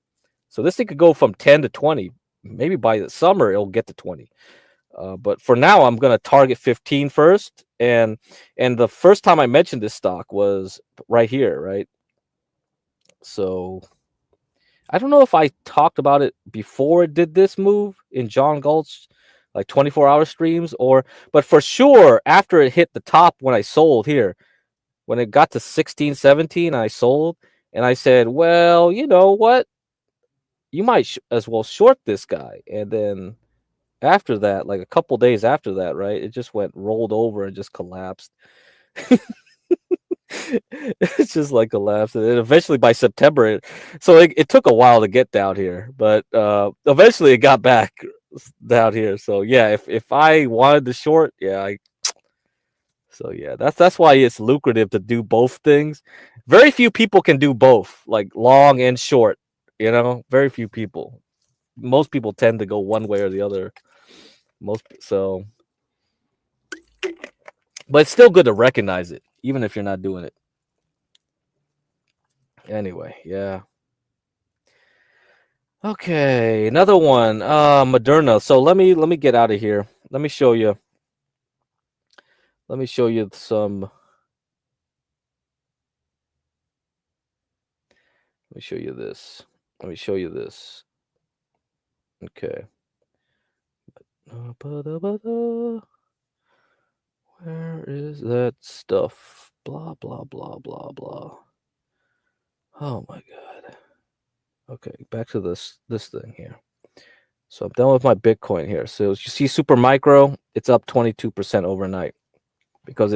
So this thing could go from 10 to 20. Maybe by the summer it'll get to 20. But for now, I'm going to target 15 first. And the first time I mentioned this stock was right here, right? So I don't know if I talked about it before it did this move in John Galt's like 24-hour streams, but for sure after it hit the top when I sold here, when it got to 16, 17, I sold, and I said, well, you know what? You might as well short this guy. And then after that, like a couple days after that, right? It just rolled over and just collapsed. It's just like collapsed, and then eventually by September, it took a while to get down here, but eventually it got back down here. So yeah, if I wanted the short, so yeah, that's why it's lucrative to do both things. Very few people can do both, like long and short. Very few people. Most people tend to go one way or the other. But it's still good to recognize it, even if you're not doing it. Anyway, yeah. Okay, another one. Moderna. So let me get out of here. Let me show you some. Let me show you this. Okay. Where is that stuff? Blah blah blah blah blah. Oh my god. Okay, back to this thing here. So I'm done with my Bitcoin here. So you see Super Micro, it's up 22% overnight because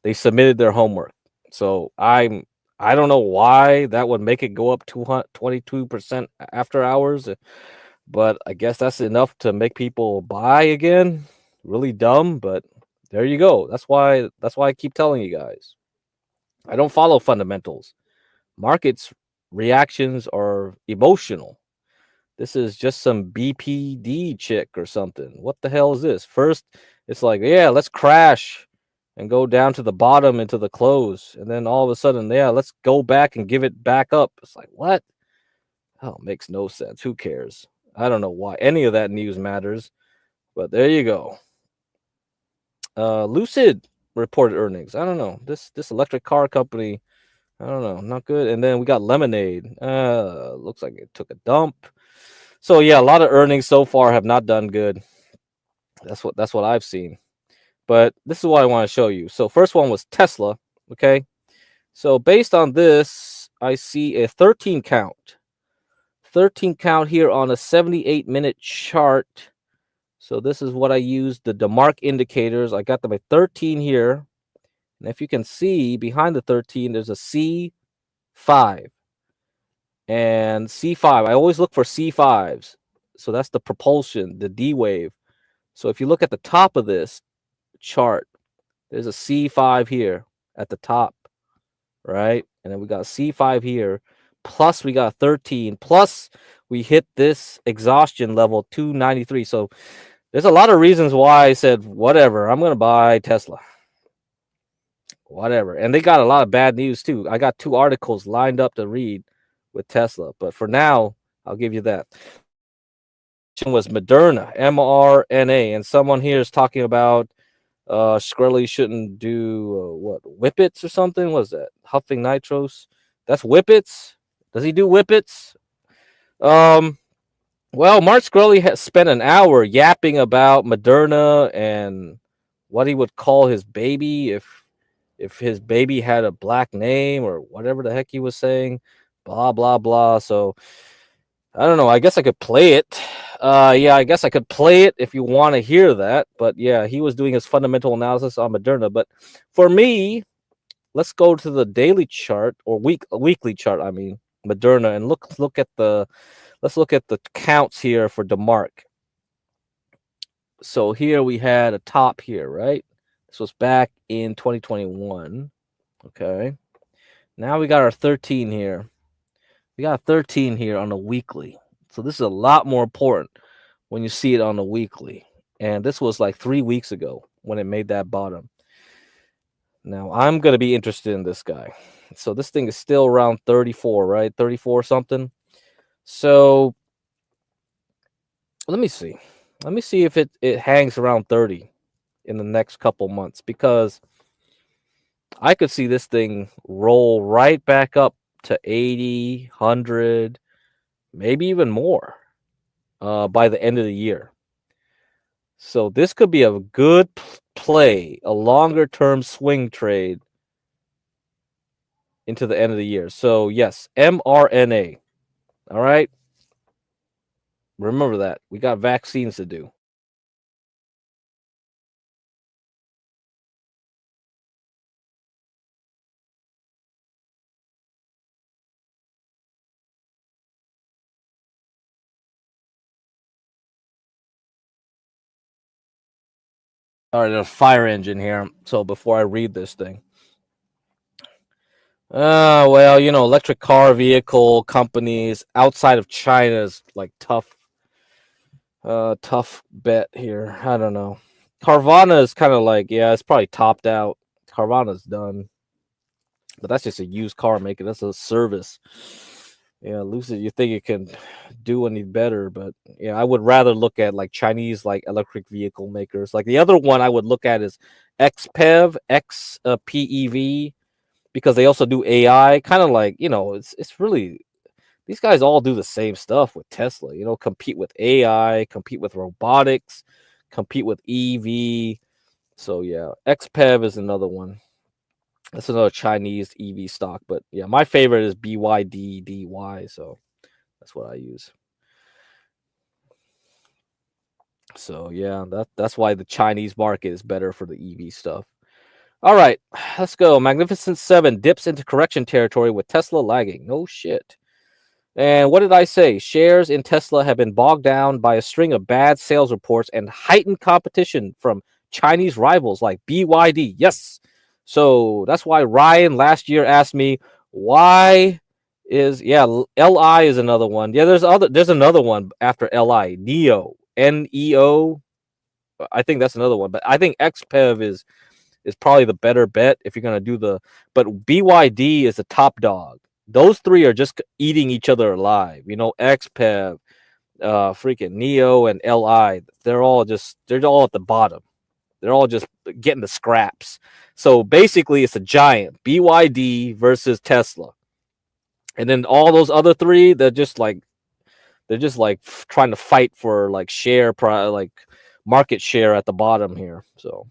they submitted their homework. So I don't know why that would make it go up 22% after hours, but I guess that's enough to make people buy again. Really dumb, but there you go. That's why I keep telling you guys. I don't follow fundamentals. Markets reactions are emotional. This is just some BPD chick or something. What the hell is this? First, it's like, yeah, let's crash and go down to the bottom into the close. And then all of a sudden, yeah, let's go back and give it back up. It's like, what? Oh, makes no sense. Who cares? I don't know why any of that news matters. But there you go. Lucid reported earnings. I don't know. This electric car company, I don't know, not good. And then we got Lemonade. Looks like it took a dump. So yeah, a lot of earnings so far have not done good. That's what I've seen. But this is what I want to show you. So first one was Tesla. Okay. So based on this, I see a 13 count. 13 count here on a 78-minute chart. So this is what I used, the DeMark indicators. I got them at 13 here. And if you can see behind the 13, there's a C5. And C5, I always look for C5s. So that's the propulsion, the D wave. So if you look at the top of this chart, there's a C5 here at the top, right? And then we got C5 here, plus we got 13, plus we hit this exhaustion level 293. So there's a lot of reasons why I said, whatever, I'm going to buy Tesla. Whatever. And they got a lot of bad news too. I got 2 articles lined up to read with Tesla. But for now, I'll give you that. Was Moderna, mRNA. And someone here is talking about Shkreli shouldn't do what, whippets or something? What is that? Huffing nitros? That's whippets? Does he do whippets? Well, Mark Shkreli has spent an hour yapping about Moderna and what he would call his baby if his baby had a black name or whatever the heck he was saying, blah blah blah. So I don't know. I guess I could play it. Yeah, I guess I could play it if you want to hear that. But yeah, he was doing his fundamental analysis on Moderna. But for me, let's go to the daily chart or weekly chart. I mean, Moderna, and let's look at the counts here for DeMark. So here we had a top here, right? This was back in 2021. Okay. Now we got our 13 here. We got 13 here on the weekly. So this is a lot more important when you see it on the weekly. And this was like 3 weeks ago when it made that bottom. Now I'm going to be interested in this guy. So this thing is still around 34, right? 34 something. So let me see. Let me see if it hangs around 30 in the next couple months, because I could see this thing roll right back up to 80, 100, maybe even more by the end of the year. So this could be a good play, a longer term swing trade into the end of the year. So yes, mRNA. All right. Remember that. We got vaccines to do. All right, there's a fire engine here. So before I read this thing. Well, electric car vehicle companies outside of China is like tough bet here. I don't know. Carvana is kind of like, yeah, it's probably topped out. Carvana's done. But that's just a used car maker. That's a service. Yeah, Lucid, you think it can do any better, but yeah, I would rather look at like Chinese like electric vehicle makers. Like the other one I would look at is XPEV, XPEV, because they also do AI. Kind of like, it's really these guys all do the same stuff with Tesla, compete with AI, compete with robotics, compete with EV. So yeah, XPEV is another one. That's another Chinese EV stock. But yeah, my favorite is BYDDY. So that's what I use. So yeah, that's why the Chinese market is better for the EV stuff. All right, let's go. Magnificent 7 dips into correction territory with Tesla lagging. No shit. And what did I say? Shares in Tesla have been bogged down by a string of bad sales reports and heightened competition from Chinese rivals like BYD. Yes. So that's why Ryan last year asked me why LI is another one. Yeah, there's another one after LI. NEO. I think that's another one, but I think XPEV is probably the better bet if you're going to do but BYD is the top dog. Those three are just eating each other alive. XPEV, freaking Neo and LI. They're all at the bottom. They're all just getting the scraps. So basically, it's a giant BYD versus Tesla, and then all those other three, they're just like trying to fight for like market share at the bottom here. So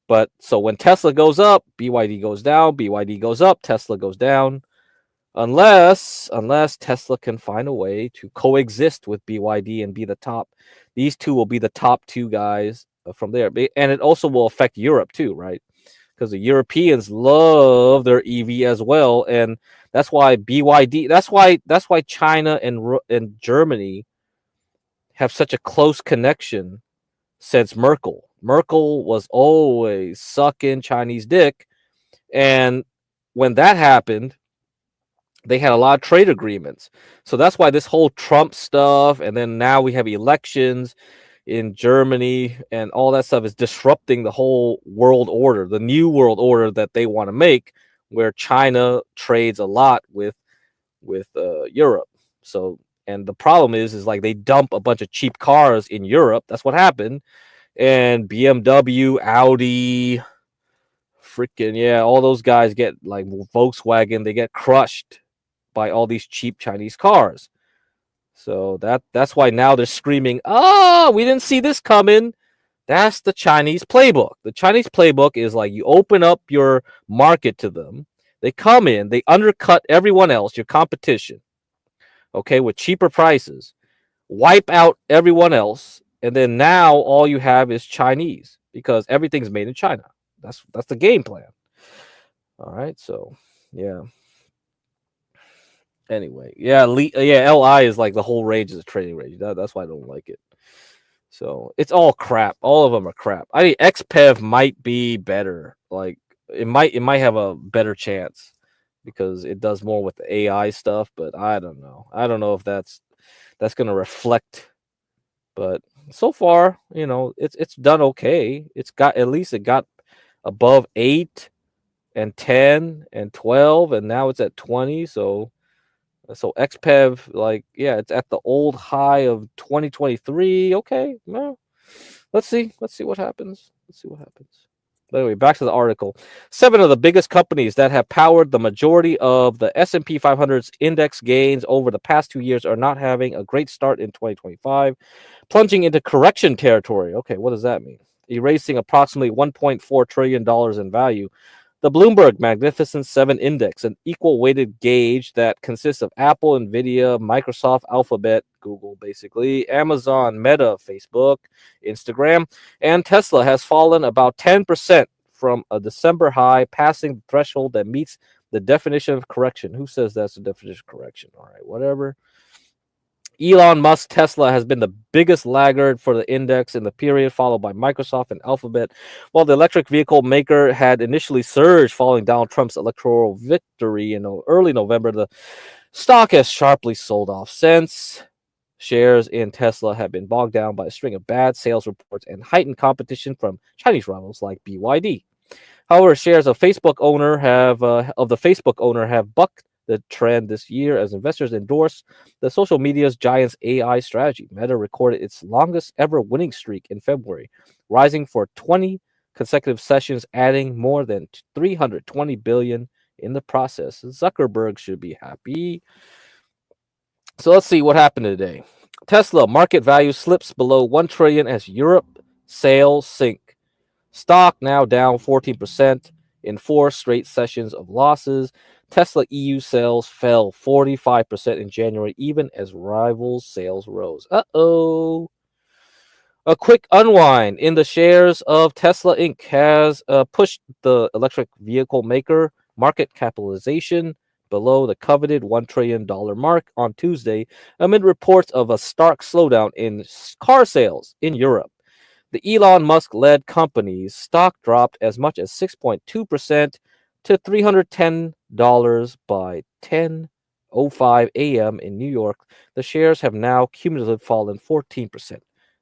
when Tesla goes up, BYD goes down. BYD goes up, Tesla goes down. Unless Tesla can find a way to coexist with BYD and be the top. These two will be the top two guys from there. And it also will affect Europe too, right? Because the Europeans love their EV as well. And that's why BYD, that's why China and Germany have such a close connection since Merkel. Merkel was always sucking Chinese dick. And when that happened, they had a lot of trade agreements. So that's why this whole Trump stuff, and then now we have elections in Germany and all that stuff is disrupting the whole world order, the new world order that they want to make, where China trades a lot with Europe. So, and the problem is like they dump a bunch of cheap cars in Europe. That's what happened. And BMW, Audi, freaking all those guys get like Volkswagen, they get crushed by all these cheap Chinese cars. So that's why now they're screaming, we didn't see this coming. That's the Chinese playbook. The Chinese playbook is like you open up your market to them. They come in, they undercut everyone else, your competition, okay, with cheaper prices, wipe out everyone else, and then now all you have is Chinese because everything's made in China. That's the game plan. All right, so yeah. Anyway, LI is like the whole range is a trading range. That's why I don't like it. So it's all crap. All of them are crap. I think XPEV might be better. Like it might have a better chance because it does more with the AI stuff. But I don't know. I don't know if that's gonna reflect. But so far, it's done okay. At least it got above 8 and 10 and 12, and now it's at 20. So XPEV, it's at the old high of 2023. Okay, well, let's see what happens. But anyway, back to the article. 7 of the biggest companies that have powered the majority of the S&P 500's index gains over the past 2 years are not having a great start in 2025, plunging into correction territory. Okay, what does that mean? Erasing approximately $1.4 trillion in value. The Bloomberg Magnificent 7 Index, an equal-weighted gauge that consists of Apple, Nvidia, Microsoft, Alphabet, Google, basically, Amazon, Meta, Facebook, Instagram, and Tesla, has fallen about 10% from a December high, passing the threshold that meets the definition of correction. Who says that's the definition of correction? All right, whatever. Elon Musk Tesla has been the biggest laggard for the index in the period, followed by Microsoft and Alphabet. While the electric vehicle maker had initially surged following Donald Trump's electoral victory in early November, the stock has sharply sold off since. Shares in Tesla have been bogged down by a string of bad sales reports and heightened competition from Chinese rivals like BYD. However, shares of the Facebook owner have bucked the trend this year as investors endorse the social media's giant's AI strategy. Meta recorded its longest ever winning streak in February, rising for 20 consecutive sessions, adding more than 320 billion in the process. Zuckerberg should be happy. So let's see what happened today. Tesla market value slips below 1 trillion as Europe sales sink. Stock now down 14% in 4 straight sessions of losses. Tesla EU sales fell 45% in January, even as rivals' sales rose. Uh-oh. A quick unwind in the shares of Tesla Inc. has pushed the electric vehicle maker market capitalization below the coveted $1 trillion mark on Tuesday amid reports of a stark slowdown in car sales in Europe. The Elon Musk-led company's stock dropped as much as 6.2% to $310 by 10:05 a.m. in New York. The shares have now cumulatively fallen 14%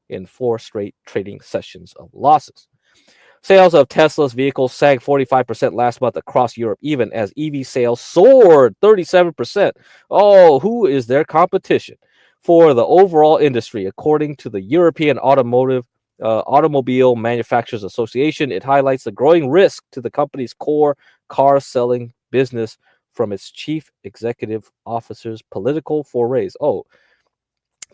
in 4 straight trading sessions of losses. Sales of Tesla's vehicles sank 45% last month across Europe, even as EV sales soared 37%. Oh, who is their competition for the overall industry? According to the European Automobile Manufacturers Association, it highlights the growing risk to the company's core car selling business from its chief executive officer's political forays. Oh,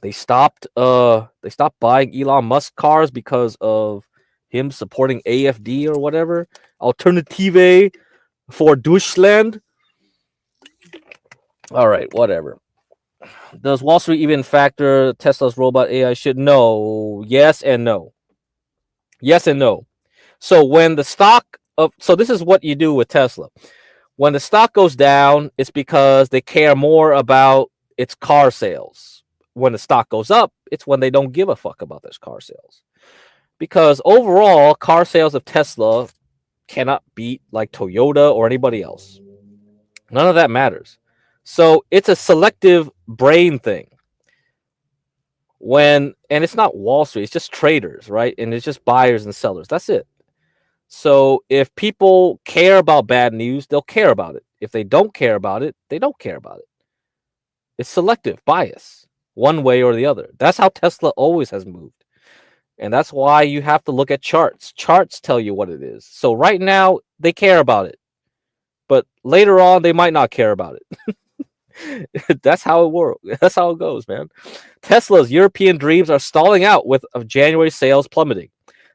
they stopped buying Elon Musk cars because of him supporting AFD or whatever. Alternative for Deutschland. All right, whatever. Does Wall Street even factor Tesla's robot AI shit? No. Yes and no. Yes and no. So when the so this is what you do with Tesla. When the stock goes down, it's because they care more about its car sales. When the stock goes up, it's when they don't give a fuck about their car sales. Because overall, car sales of Tesla cannot beat like Toyota or anybody else. None of that matters. So it's a selective brain thing. And it's not Wall Street, it's just traders, right? And it's just buyers and sellers. That's it. So if people care about bad news, they'll care about it. If they don't care about it, they don't care about it. It's selective bias, one way or the other. That's how Tesla always has moved. And that's why you have to look at charts. Charts tell you what it is. So right now, they care about it. But later on, they might not care about it. That's how it works. That's how it goes, man. Tesla's European dreams are stalling out with January sales plummeting,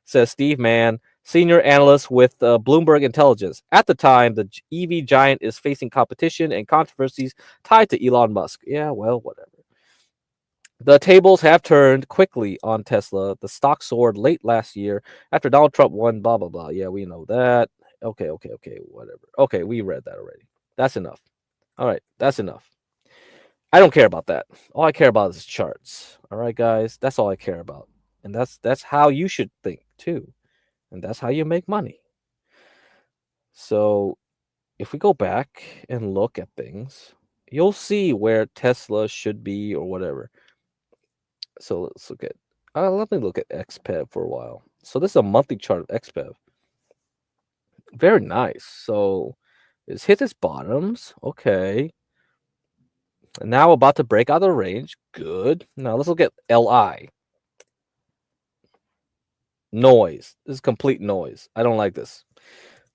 says Steve Mann, senior analyst with Bloomberg Intelligence. At the time, the EV giant is facing competition and controversies tied to Elon Musk. Yeah, well, whatever. The tables have turned quickly on Tesla. The stock soared late last year after Donald Trump won, blah, blah, blah. Yeah, we know that. Okay, whatever. Okay, we read that already. That's enough. All right, that's enough. I don't care about that. All I care about is charts. All right, guys, that's all I care about. And that's how you should think, too. And that's how you make money. So if we go back and look at things, you'll see where Tesla should be or whatever. So let's look at, let me look at XPEV for a while. So this is a monthly chart of XPEV. Very nice. So it's hit its bottoms. Okay. And now about to break out of the range. Good. Now let's look at LI. Noise. This is complete noise. I don't like this.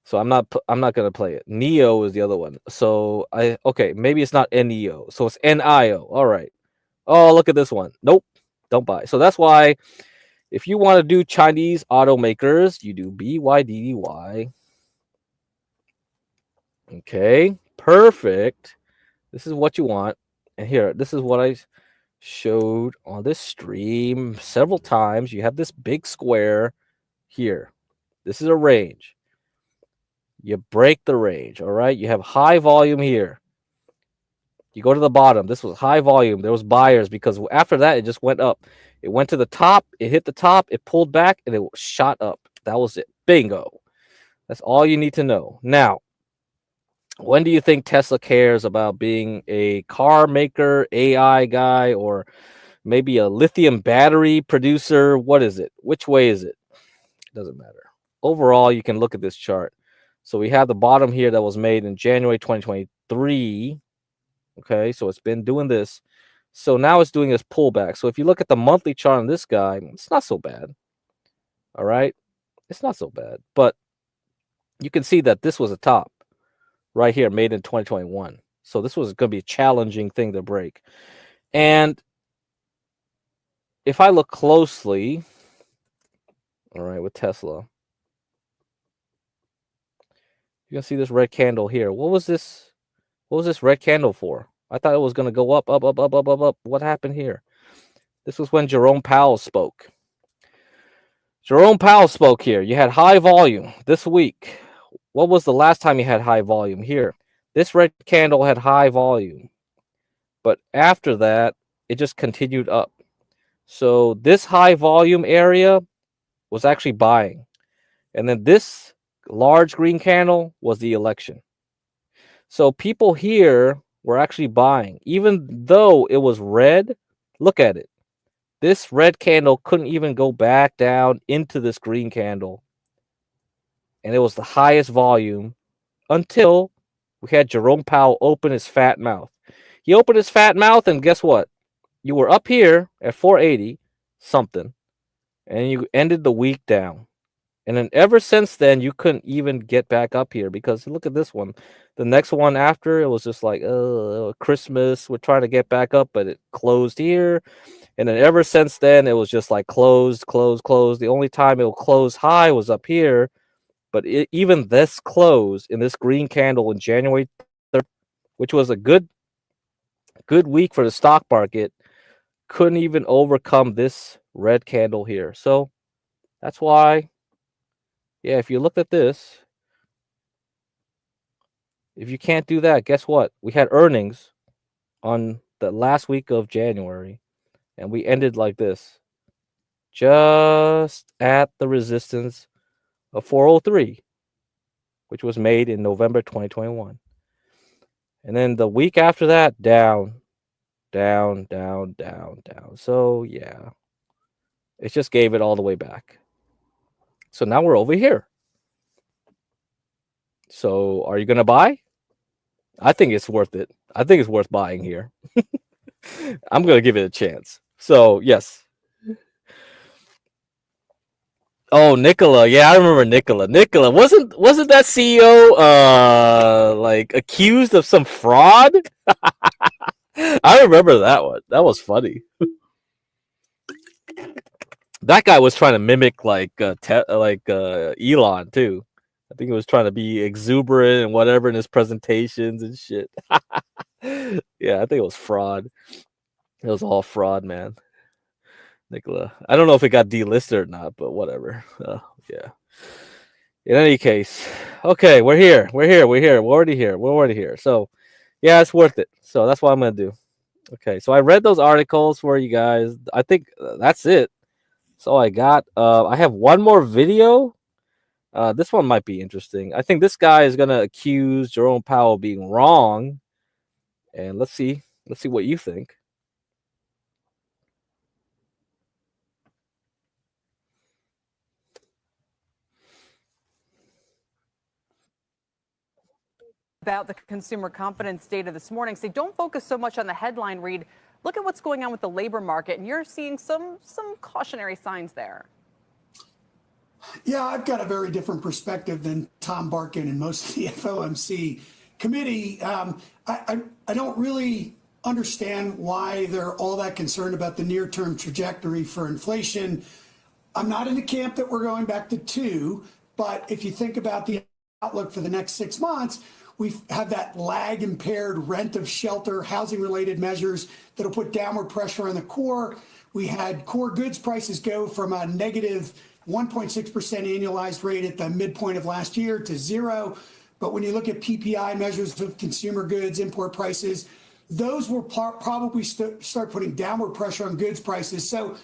So I'm not gonna play it. NEO is the other one. So maybe it's not NEO. So it's NIO. All right. Oh, look at this one. Nope. Don't buy. So that's why if you want to do Chinese automakers, you do BYDDY. Okay, perfect. This is what you want. And here, this is what I showed on this stream several times. You have this big square here. This is a range. You break the range, all right? You have high volume here. You go to the bottom. This was high volume. There was buyers because after that, it just went up. It went to the top. It hit the top. It pulled back, and it shot up. That was it. Bingo. That's all you need to know. Now, when do you think Tesla cares about being a car maker, AI guy, or maybe a lithium battery producer? What is it? Which way is it? It doesn't matter. Overall, you can look at this chart. So we have the bottom here that was made in January 2023. Okay, so it's been doing this. So now it's doing this pullback. So if you look at the monthly chart on this guy, it's not so bad. All right, it's not so bad. But you can see that this was a top right here made in 2021. So this was going to be a challenging thing to break. And if I look closely, all right, with Tesla, you can see this red candle here. What was this? What was this red candle for? I thought it was going to go up, up, up, up, up, up, up. What happened here? This was when Jerome Powell spoke. Jerome Powell spoke here. You had high volume this week. What was the last time you had high volume? Here. This red candle had high volume. But after that, it just continued up. So this high volume area was actually buying. And then this large green candle was the election. So people here were actually buying, even though it was red. Look at it. This red candle couldn't even go back down into this green candle. And it was the highest volume until we had Jerome Powell open his fat mouth. He opened his fat mouth, and guess what? You were up here at 480 something, and you ended the week down. And then ever since then, you couldn't even get back up here because look at this one. The next one after, it was just like, Christmas. We're trying to get back up, but it closed here. And then ever since then, it was just like closed, closed, closed. The only time it will close high was up here. But even this close in this green candle in January 3rd, which was a good week for the stock market, couldn't even overcome this red candle here. So that's why, yeah, if you looked at this, if you can't do that, guess what? We had earnings on the last week of January, and we ended like this, just at the resistance of 403, which was made in November 2021. And then the week after that, down, down, down, down, down. So, yeah, it just gave it all the way back. So now we're over here. So are you going to buy? I think it's worth it. I think it's worth buying here. I'm going to give it a chance. So, yes. Oh, Nikola. Yeah, I remember Nikola. Nikola, wasn't that CEO like accused of some fraud? I remember that one. That was funny. That guy was trying to mimic like Elon too. I think he was trying to be exuberant and whatever in his presentations and shit. Yeah, I think it was fraud. It was all fraud, man. Nikola. I don't know if it got delisted or not, but whatever. Yeah. In any case, okay, we're here. We're already here. So, yeah, it's worth it. So that's what I'm gonna do. Okay, so I read those articles for you guys. I think that's it. That's all I got. I have one more video. This one might be interesting. I think this guy is gonna accuse Jerome Powell of being wrong, and let's see what you think. About the consumer confidence data this morning, say don't focus so much on the headline read. Look at what's going on with the labor market, and you're seeing some cautionary signs there. Yeah, I've got a very different perspective than Tom Barkin and most of the FOMC committee. I don't really understand why they're all that concerned about the near-term trajectory for inflation. I'm not in the camp that we're going back to 2, but if you think about the outlook for the next 6 months, we have that lag impaired rent of shelter, housing related measures that'll put downward pressure on the core. We had core goods prices go from a negative 1.6% annualized rate at the midpoint of last year to 0. But when you look at PPI measures of consumer goods, import prices, those will probably start putting downward pressure on goods prices. So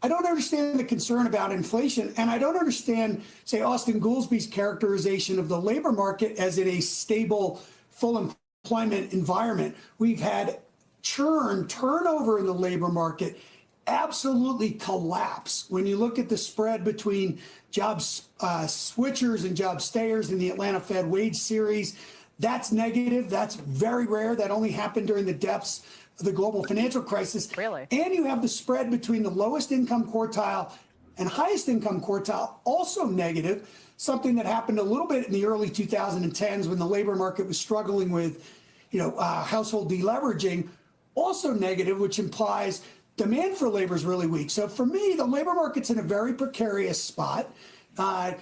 I don't understand the concern about inflation, and I don't understand, say, Austin Goolsby's characterization of the labor market as in a stable, full employment environment. We've had turnover in the labor market absolutely collapse. When you look at the spread between job switchers and job stayers in the Atlanta Fed wage series, that's negative. That's very rare. That only happened during the depths of the global financial crisis. Really? And you have the spread between the lowest income quartile and highest income quartile also negative, something that happened a little bit in the early 2010s when the labor market was struggling with, household deleveraging, also negative, which implies demand for labor is really weak. So for me, the labor market's in a very precarious spot. I'm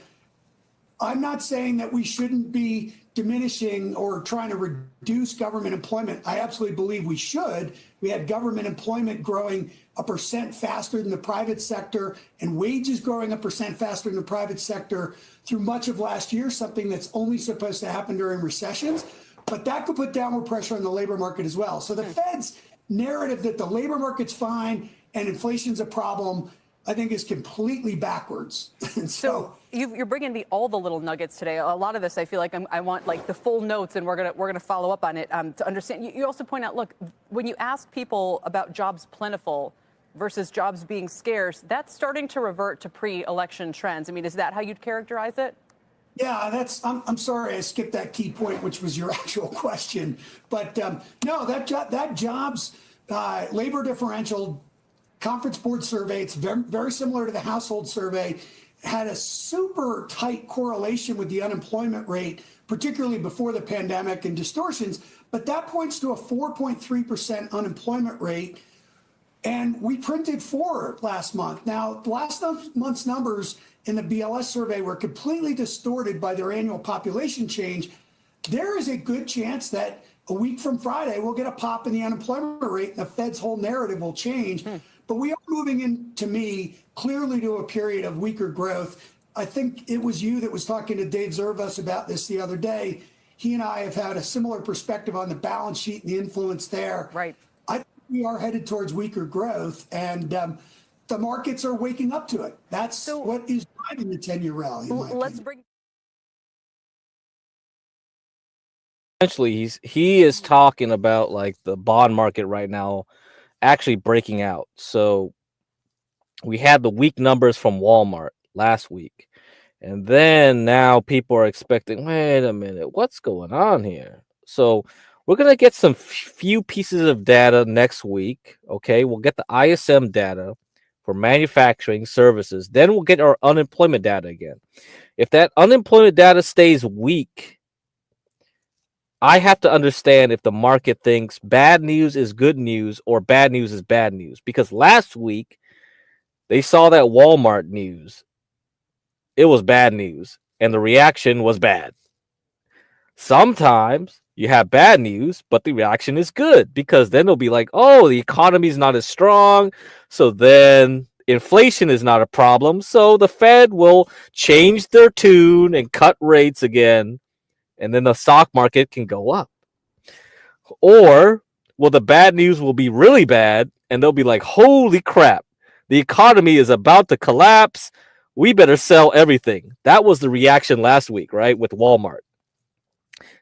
not saying that we shouldn't be diminishing or trying to reduce government employment. I absolutely believe we should. We had government employment growing 1% faster than the private sector and wages growing 1% faster than the private sector through much of last year, something that's only supposed to happen during recessions. But that could put downward pressure on the labor market as well. So the Fed's narrative that the labor market's fine and inflation's a problem, I think, is completely backwards. And so you're bringing me all the little nuggets today. A lot of this, I feel like I want like the full notes, and we're gonna follow up on it to understand. You also point out, look, when you ask people about jobs plentiful versus jobs being scarce, that's starting to revert to pre-election trends. I mean, is that how you'd characterize it? Yeah, I'm sorry I skipped that key point, which was your actual question. But no, that jobs labor differential conference board survey, it's very, very similar to the household survey, had a super tight correlation with the unemployment rate, particularly before the pandemic and distortions. But that points to a 4.3% unemployment rate. And we printed 4 last month. Now, last month's numbers in the BLS survey were completely distorted by their annual population change. There is a good chance that a week from Friday, we'll get a pop in the unemployment rate and the Fed's whole narrative will change. But we are moving in, to me, clearly to a period of weaker growth. I think it was you that was talking to Dave Zervos about this the other day. He and I have had a similar perspective on the balance sheet and the influence there. Right. I think we are headed towards weaker growth, and the markets are waking up to it. That's what is driving the 10-year rally. Let's bring. Essentially, he is talking about like the bond market right now actually breaking out. So we had the weak numbers from Walmart last week, and then now people are expecting, wait a minute, what's going on here? So we're going to get some few pieces of data next week. Okay, we'll get the ISM data for manufacturing services. Then we'll get our unemployment data again. If that unemployment data stays weak, I have to understand if the market thinks bad news is good news or bad news is bad news. Because last week, they saw that Walmart news. It was bad news, and the reaction was bad. Sometimes you have bad news, but the reaction is good, because then they'll be like, oh, the economy is not as strong, so then inflation is not a problem, so the Fed will change their tune and cut rates again, and then the stock market can go up. Or, well, the bad news will be really bad, and they'll be like, holy crap, the economy is about to collapse, we better sell everything. That was the reaction last week, right, with Walmart.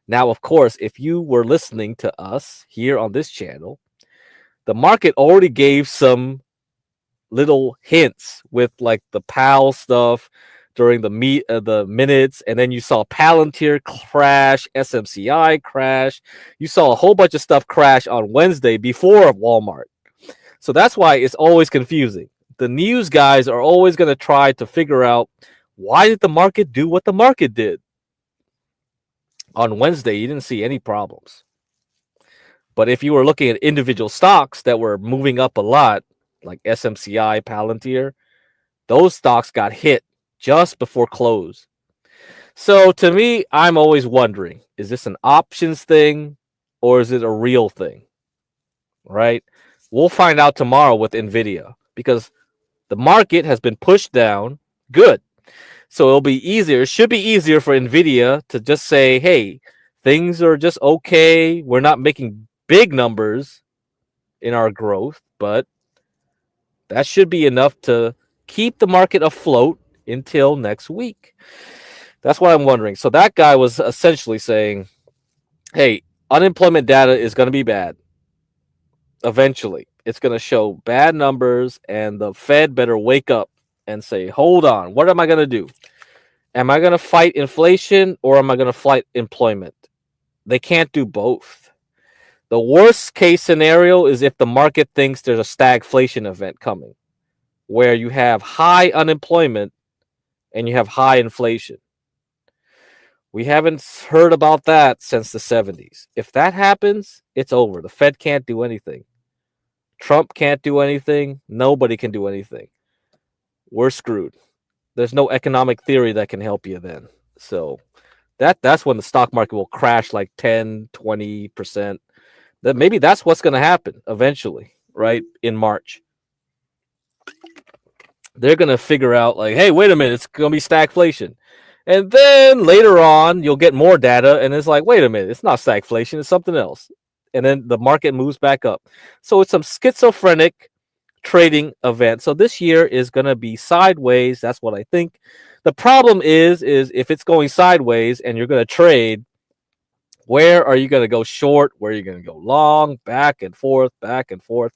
Now, of course, if you were listening to us here on this channel, the market already gave some little hints with like the PAL stuff during the minutes, and then you saw Palantir crash, SMCI crash. You saw a whole bunch of stuff crash on Wednesday before Walmart. So that's why it's always confusing. The news guys are always going to try to figure out, why did the market do what the market did? On Wednesday, you didn't see any problems. But if you were looking at individual stocks that were moving up a lot, like SMCI, Palantir, those stocks got hit just before close. So to me, I'm always wondering, is this an options thing or is it a real thing? Right? We'll find out tomorrow with NVIDIA, because the market has been pushed down. Good. So it'll be easier. It should be easier for NVIDIA to just say, hey, things are just okay. We're not making big numbers in our growth, but that should be enough to keep the market afloat until next week. That's what I'm wondering. So that guy was essentially saying, hey, unemployment data is going to be bad. Eventually, it's going to show bad numbers, and the Fed better wake up and say, hold on, what am I going to do? Am I going to fight inflation or am I going to fight employment? They can't do both. The worst case scenario is if the market thinks there's a stagflation event coming, where you have high unemployment and you have high inflation. We haven't heard about that since the 70s. If that happens, it's over. The Fed can't do anything. Trump can't do anything. Nobody can do anything. We're screwed. There's no economic theory that can help you then. So that's when the stock market will crash like 10, 20%. That maybe that's what's going to happen eventually, right? In March. They're going to figure out like, hey, wait a minute, it's going to be stagflation. And then later on, you'll get more data and it's like, wait a minute, it's not stagflation, it's something else. And then the market moves back up. So it's some schizophrenic trading event. So this year is going to be sideways. That's what I think. The problem is if it's going sideways and you're going to trade, where are you going to go short? Where are you going to go long? Back and forth, back and forth.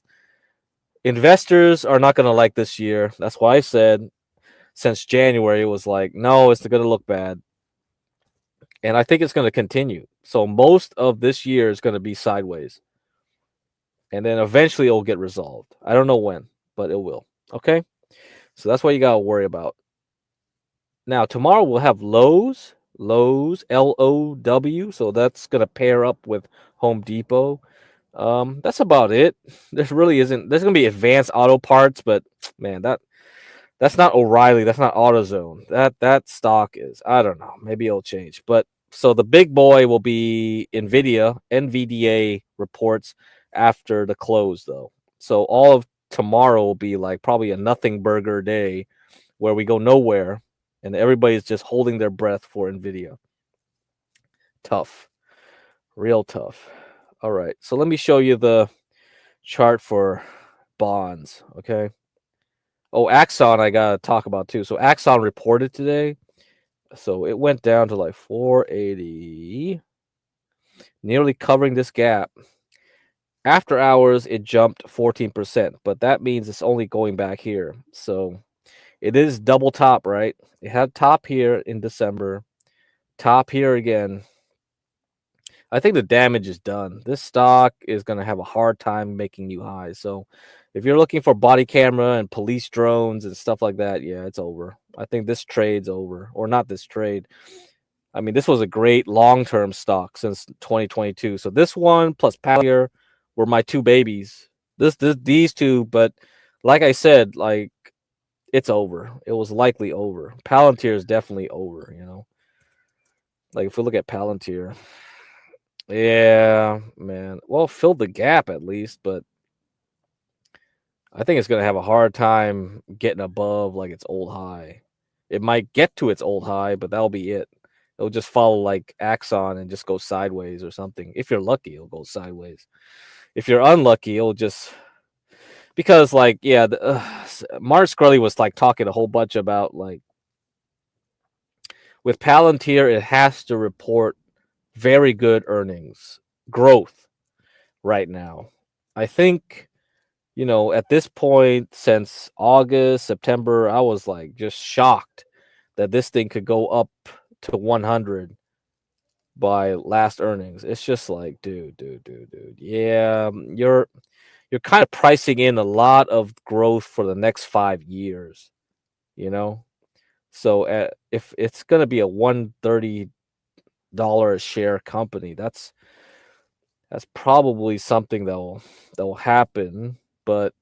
Investors are not going to like this year. That's why I said since January, it was like, no, it's going to look bad. And I think it's going to continue. So most of this year is going to be sideways. And then eventually it will get resolved. I don't know when, but it will. Okay? So that's what you got to worry about. Now, tomorrow we'll have Lowe's, L-O-W. So that's going to pair up with Home Depot. That's about it. There's going to be Advanced Auto Parts, but man, that's not O'Reilly. That's not AutoZone. That stock is, I don't know. Maybe it'll change. But so the big boy will be NVDA reports after the close, though. So all of tomorrow will be like probably a nothing burger day where we go nowhere and everybody's just holding their breath for NVIDIA. Tough. Real tough. All right. So let me show you the chart for bonds. Okay. Oh, Axon, I got to talk about too. So Axon reported today. So it went down to like 480, nearly covering this gap. After hours, it jumped 14%, but that means it's only going back here. So it is double top, right? It had top here in December, top here again. I think the damage is done. This stock is going to have a hard time making new highs. So if you're looking for body camera and police drones and stuff like that, yeah, it's over. I think this trade's over, or not this trade. I mean, this was a great long-term stock since 2022. So this one plus Palantir were my two babies. These two, but like I said, like it's over. It was likely over. Palantir is definitely over, you know. Like if we look at Palantir, yeah, man. Well, filled the gap at least, but I think it's going to have a hard time getting above like its old high. It might get to its old high, but that'll be it. It'll just follow like Axon and just go sideways or something. If you're lucky, it'll go sideways. If you're unlucky, it'll just because like yeah, Martin Scully was like talking a whole bunch about like with Palantir, it has to report very good earnings growth right now. I think, you know, at this point since August, September, I was like just shocked that this thing could go up to 100 by last earnings. It's just like, dude. Yeah, you're kind of pricing in a lot of growth for the next 5 years, you know? So if it's going to be a $130 a share company, that's probably something that will happen, but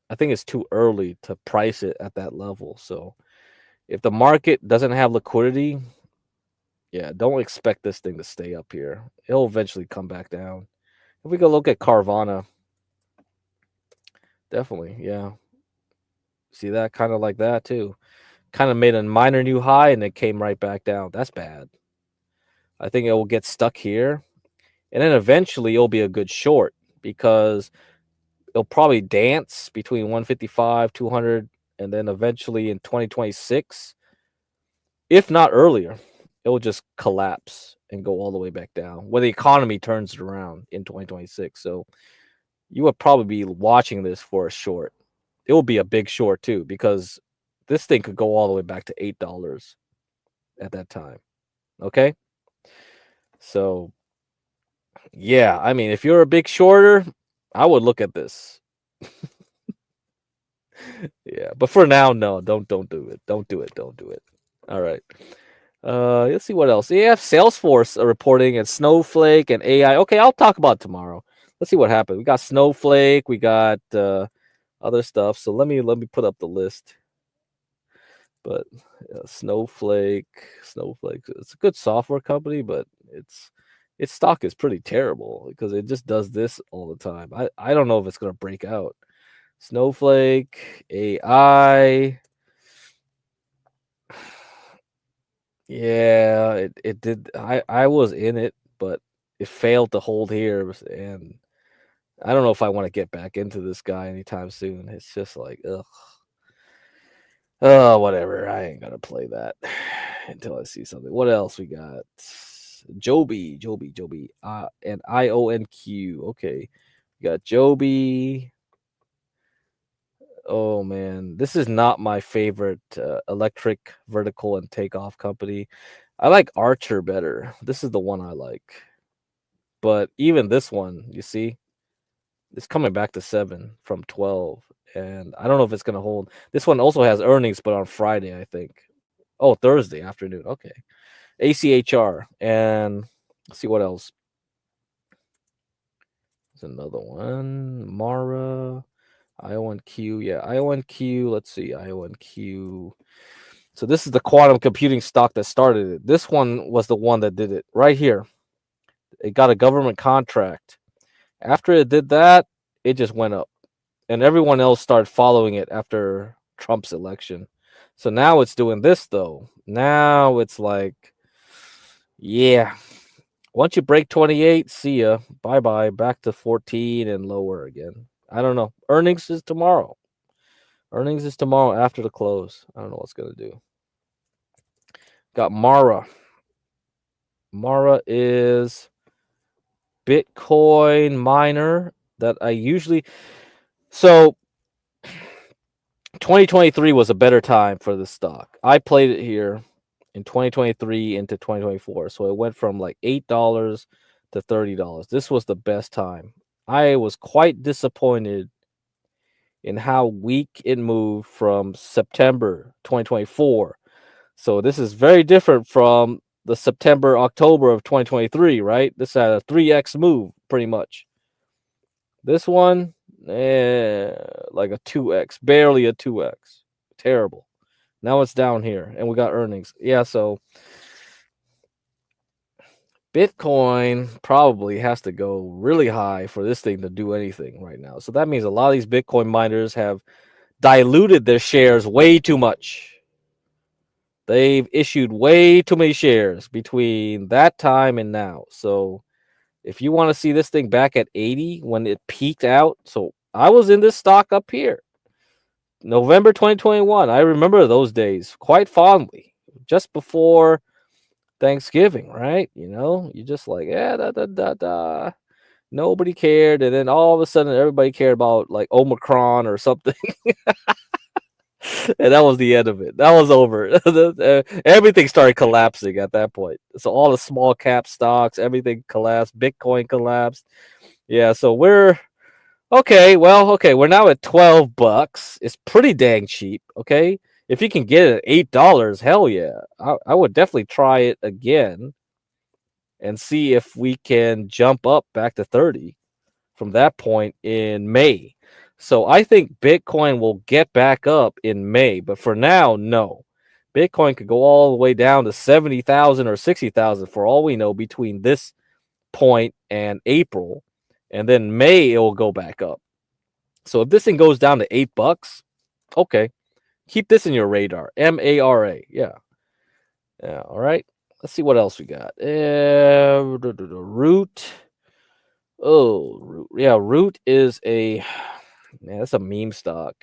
I think it's too early to price it at that level. So if the market doesn't have liquidity, yeah, don't expect this thing to stay up here. It'll eventually come back down. If we go look at Carvana, definitely, yeah. See that kind of like that too. Kind of made a minor new high and it came right back down. That's bad. I think it will get stuck here. and then eventually it'll be a good short because it'll probably dance between 155, 200, and then eventually in 2026, if not earlier, it will just collapse and go all the way back down when the economy turns it around in 2026. So you would probably be watching this for a short. It will be a big short too, because this thing could go all the way back to $8 at that time. Okay. So yeah, I mean, if you're a big shorter, I would look at this. Yeah, but for now, no, don't do it. Don't do it. Don't do it. All right. Let's see what else. Yeah, Salesforce reporting and Snowflake and AI. Okay, I'll talk about it tomorrow. Let's see what happened. We got Snowflake, we got other stuff. So let me put up the list. But Snowflake, it's a good software company, but its stock is pretty terrible because it just does this all the time. I don't know if it's gonna break out. Snowflake, AI. Yeah, it did. I was in it, but it failed to hold here, and I don't know if I want to get back into this guy anytime soon. It's just like, ugh. Oh, whatever. I ain't gonna play that until I see something. What else we got? Joby, and IONQ. Okay, we got Joby. Oh man, this is not my favorite electric vertical and takeoff company. I like Archer better. This is the one I like. But even this one, you see, it's coming back to 7 from 12. And I don't know if it's going to hold. This one also has earnings, but on Friday, I think. Oh, Thursday afternoon. Okay. ACHR. And let's see what else. There's another one. Mara. IONQ. Yeah, IONQ. Let's see. IONQ. So this is the quantum computing stock that started it. This one was the one that did it right here. It got a government contract. After it did that, it just went up. And everyone else started following it after Trump's election. So now it's doing this, though. Now it's like, yeah. Once you break 28, see ya. Bye-bye. Back to 14 and lower again. I don't know. Earnings is tomorrow. Earnings is tomorrow after the close. I don't know what's going to do. Got Mara. Mara is Bitcoin miner that I usually... So 2023 was a better time for the stock. I played it here in 2023 into 2024. So it went from like $8 to $30. This was the best time. I was quite disappointed in how weak it moved from September 2024. So this is very different from the September, October of 2023, right? This had a 3x move pretty much. This one, like a 2x, barely a 2x. Terrible. Now it's down here and we got earnings. Yeah, so Bitcoin probably has to go really high for this thing to do anything right now. So that means a lot of these Bitcoin miners have diluted their shares way too much. They've issued way too many shares between that time and now. So if you want to see this thing back at 80 when it peaked out, so I was in this stock up here, November 2021. I remember those days quite fondly, just before Thanksgiving, right? You know, you just like, yeah, nobody cared. And then all of a sudden, everybody cared about like Omicron or something. And that was the end of it. That was over. Everything started collapsing at that point. So all the small cap stocks, everything collapsed. Bitcoin collapsed. Yeah, so we're okay. Well, okay, we're now at $12. It's pretty dang cheap. Okay, if you can get it at $8, hell yeah, I would definitely try it again and see if we can jump up back to 30 from that point in May. So I think Bitcoin will get back up in May, but for now, no. Bitcoin could go all the way down to 70,000 or 60,000 for all we know between this point and April, and then May it will go back up. So if this thing goes down to $8, okay, keep this in your radar. MARA, yeah. All right. Let's see what else we got. Root. Oh, yeah, Root is a, man, that's a meme stock.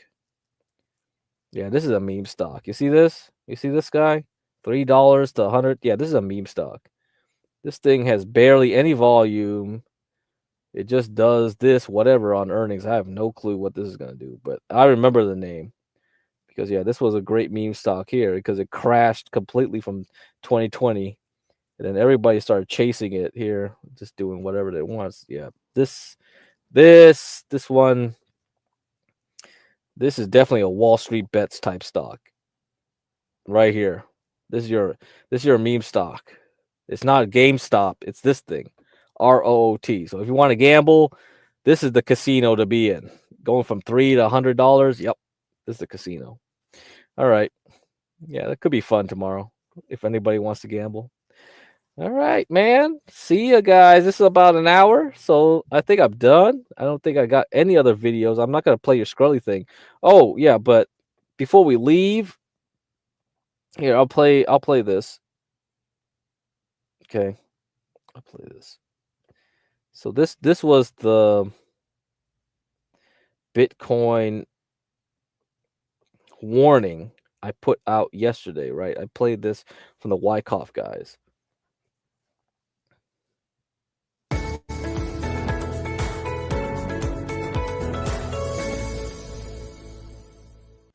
Yeah, this is a meme stock. You see this? You see this guy? $3 to 100. Yeah, this is a meme stock. This thing has barely any volume. It just does this whatever on earnings. I have no clue what this is going to do, but I remember the name because, yeah, this was a great meme stock here because it crashed completely from 2020. And then everybody started chasing it here, just doing whatever they want. Yeah, this one, this is definitely a Wall Street bets type stock right here. This is your meme stock. It's not GameStop. It's this thing, ROOT. So if you want to gamble, this is the casino to be in. Going from $3 to $100. Yep, this is the casino. All right, yeah, that could be fun tomorrow if anybody wants to gamble. All right, man. See you guys. This is about an hour, so I think I'm done. I don't think I got any other videos. I'm not gonna play your Scrully thing. Oh yeah, but before we leave, here I'll play this. Okay, I'll play this. So this was the Bitcoin warning I put out yesterday, right? I played this from the Wyckoff guys.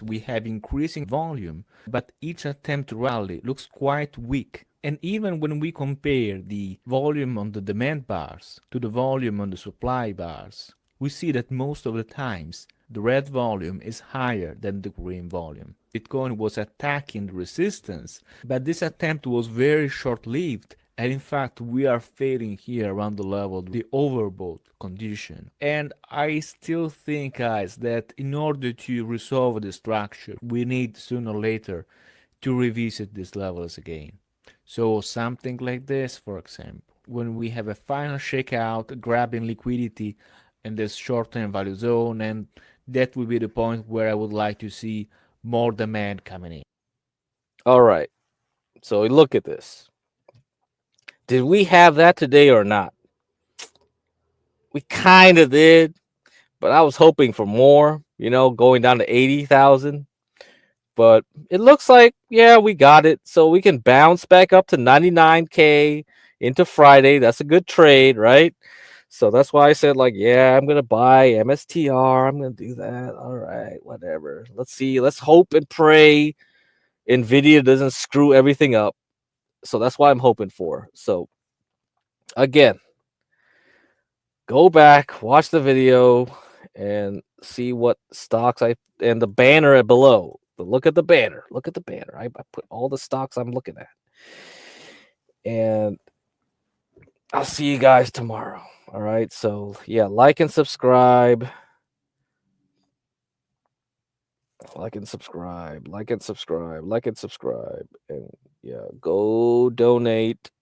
We have increasing volume, but each attempt to rally looks quite weak. And even when we compare the volume on the demand bars to the volume on the supply bars, we see that most of the times the red volume is higher than the green volume. Bitcoin was attacking the resistance, but this attempt was very short-lived. And in fact, we are failing here around the level of the overbought condition. And I still think, guys, that in order to resolve the structure, we need sooner or later to revisit these levels again. So something like this, for example, when we have a final shakeout, grabbing liquidity in this short-term value zone, and that will be the point where I would like to see more demand coming in. All right. So look at this. Did we have that today or not? We kind of did, but I was hoping for more, going down to 80,000. But it looks like, yeah, we got it. So we can bounce back up to 99K into Friday. That's a good trade, right? So that's why I said, yeah, I'm going to buy MSTR. I'm going to do that. All right, whatever. Let's see. Let's hope and pray NVIDIA doesn't screw everything up. So that's what I'm hoping for. So again, go back, watch the video, and see what stocks and the banner below. But look at the banner. Look at the banner. I put all the stocks I'm looking at. And I'll see you guys tomorrow. All right. So yeah, like and subscribe. Like and subscribe. Like and subscribe. Like and subscribe. And yeah, go donate.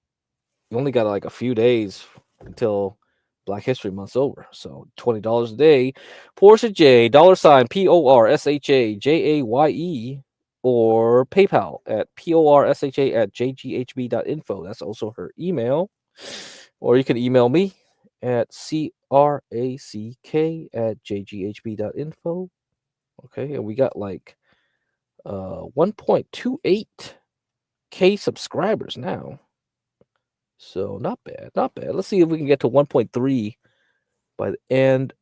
You only got a few days until Black History Month's over. So $20 a day. Portia J, $PORSHAJAYE, or PayPal at PORSHA@jghb.info. That's also her email. Or you can email me at CRACK@jghb.info. Okay, and we got 1.28K subscribers now. So not bad, not bad. Let's see if we can get to 1.3 by the end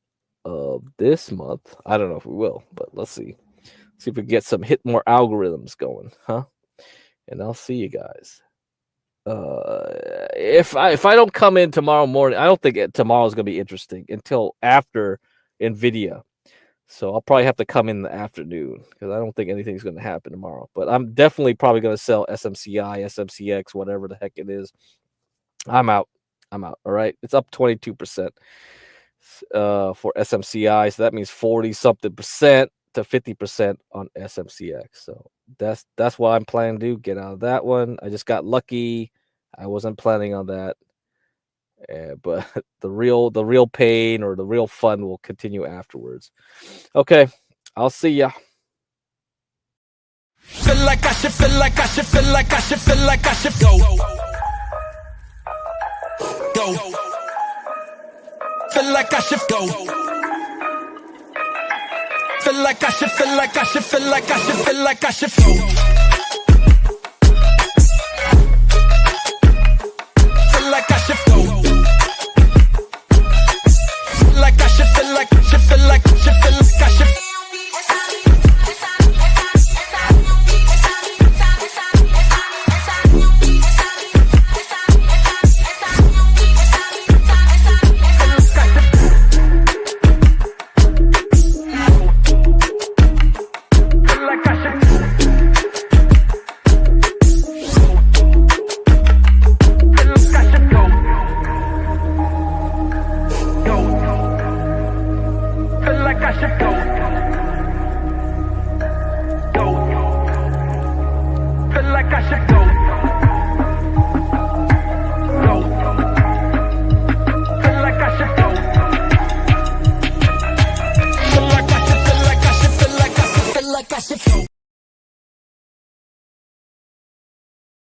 of this month. I don't know if we will, but let's see. See if we can get hit more algorithms going, huh? And I'll see you guys. If I don't come in tomorrow morning, I don't think tomorrow's gonna be interesting until after NVIDIA. So I'll probably have to come in the afternoon because I don't think anything's gonna happen tomorrow. But I'm definitely probably gonna sell SMCI, SMCX, whatever the heck it is. I'm out. All right. It's up 22% for SMCI. So that means 40-something% to 50% on SMCX. So that's what I'm planning to do. Get out of that one. I just got lucky. I wasn't planning on that. But the real pain or the real fun will continue afterwards. Okay. I'll see ya. Feel like I should go. feel like I should go. Feel like I should, feel like I should, feel like I should, feel like I should go.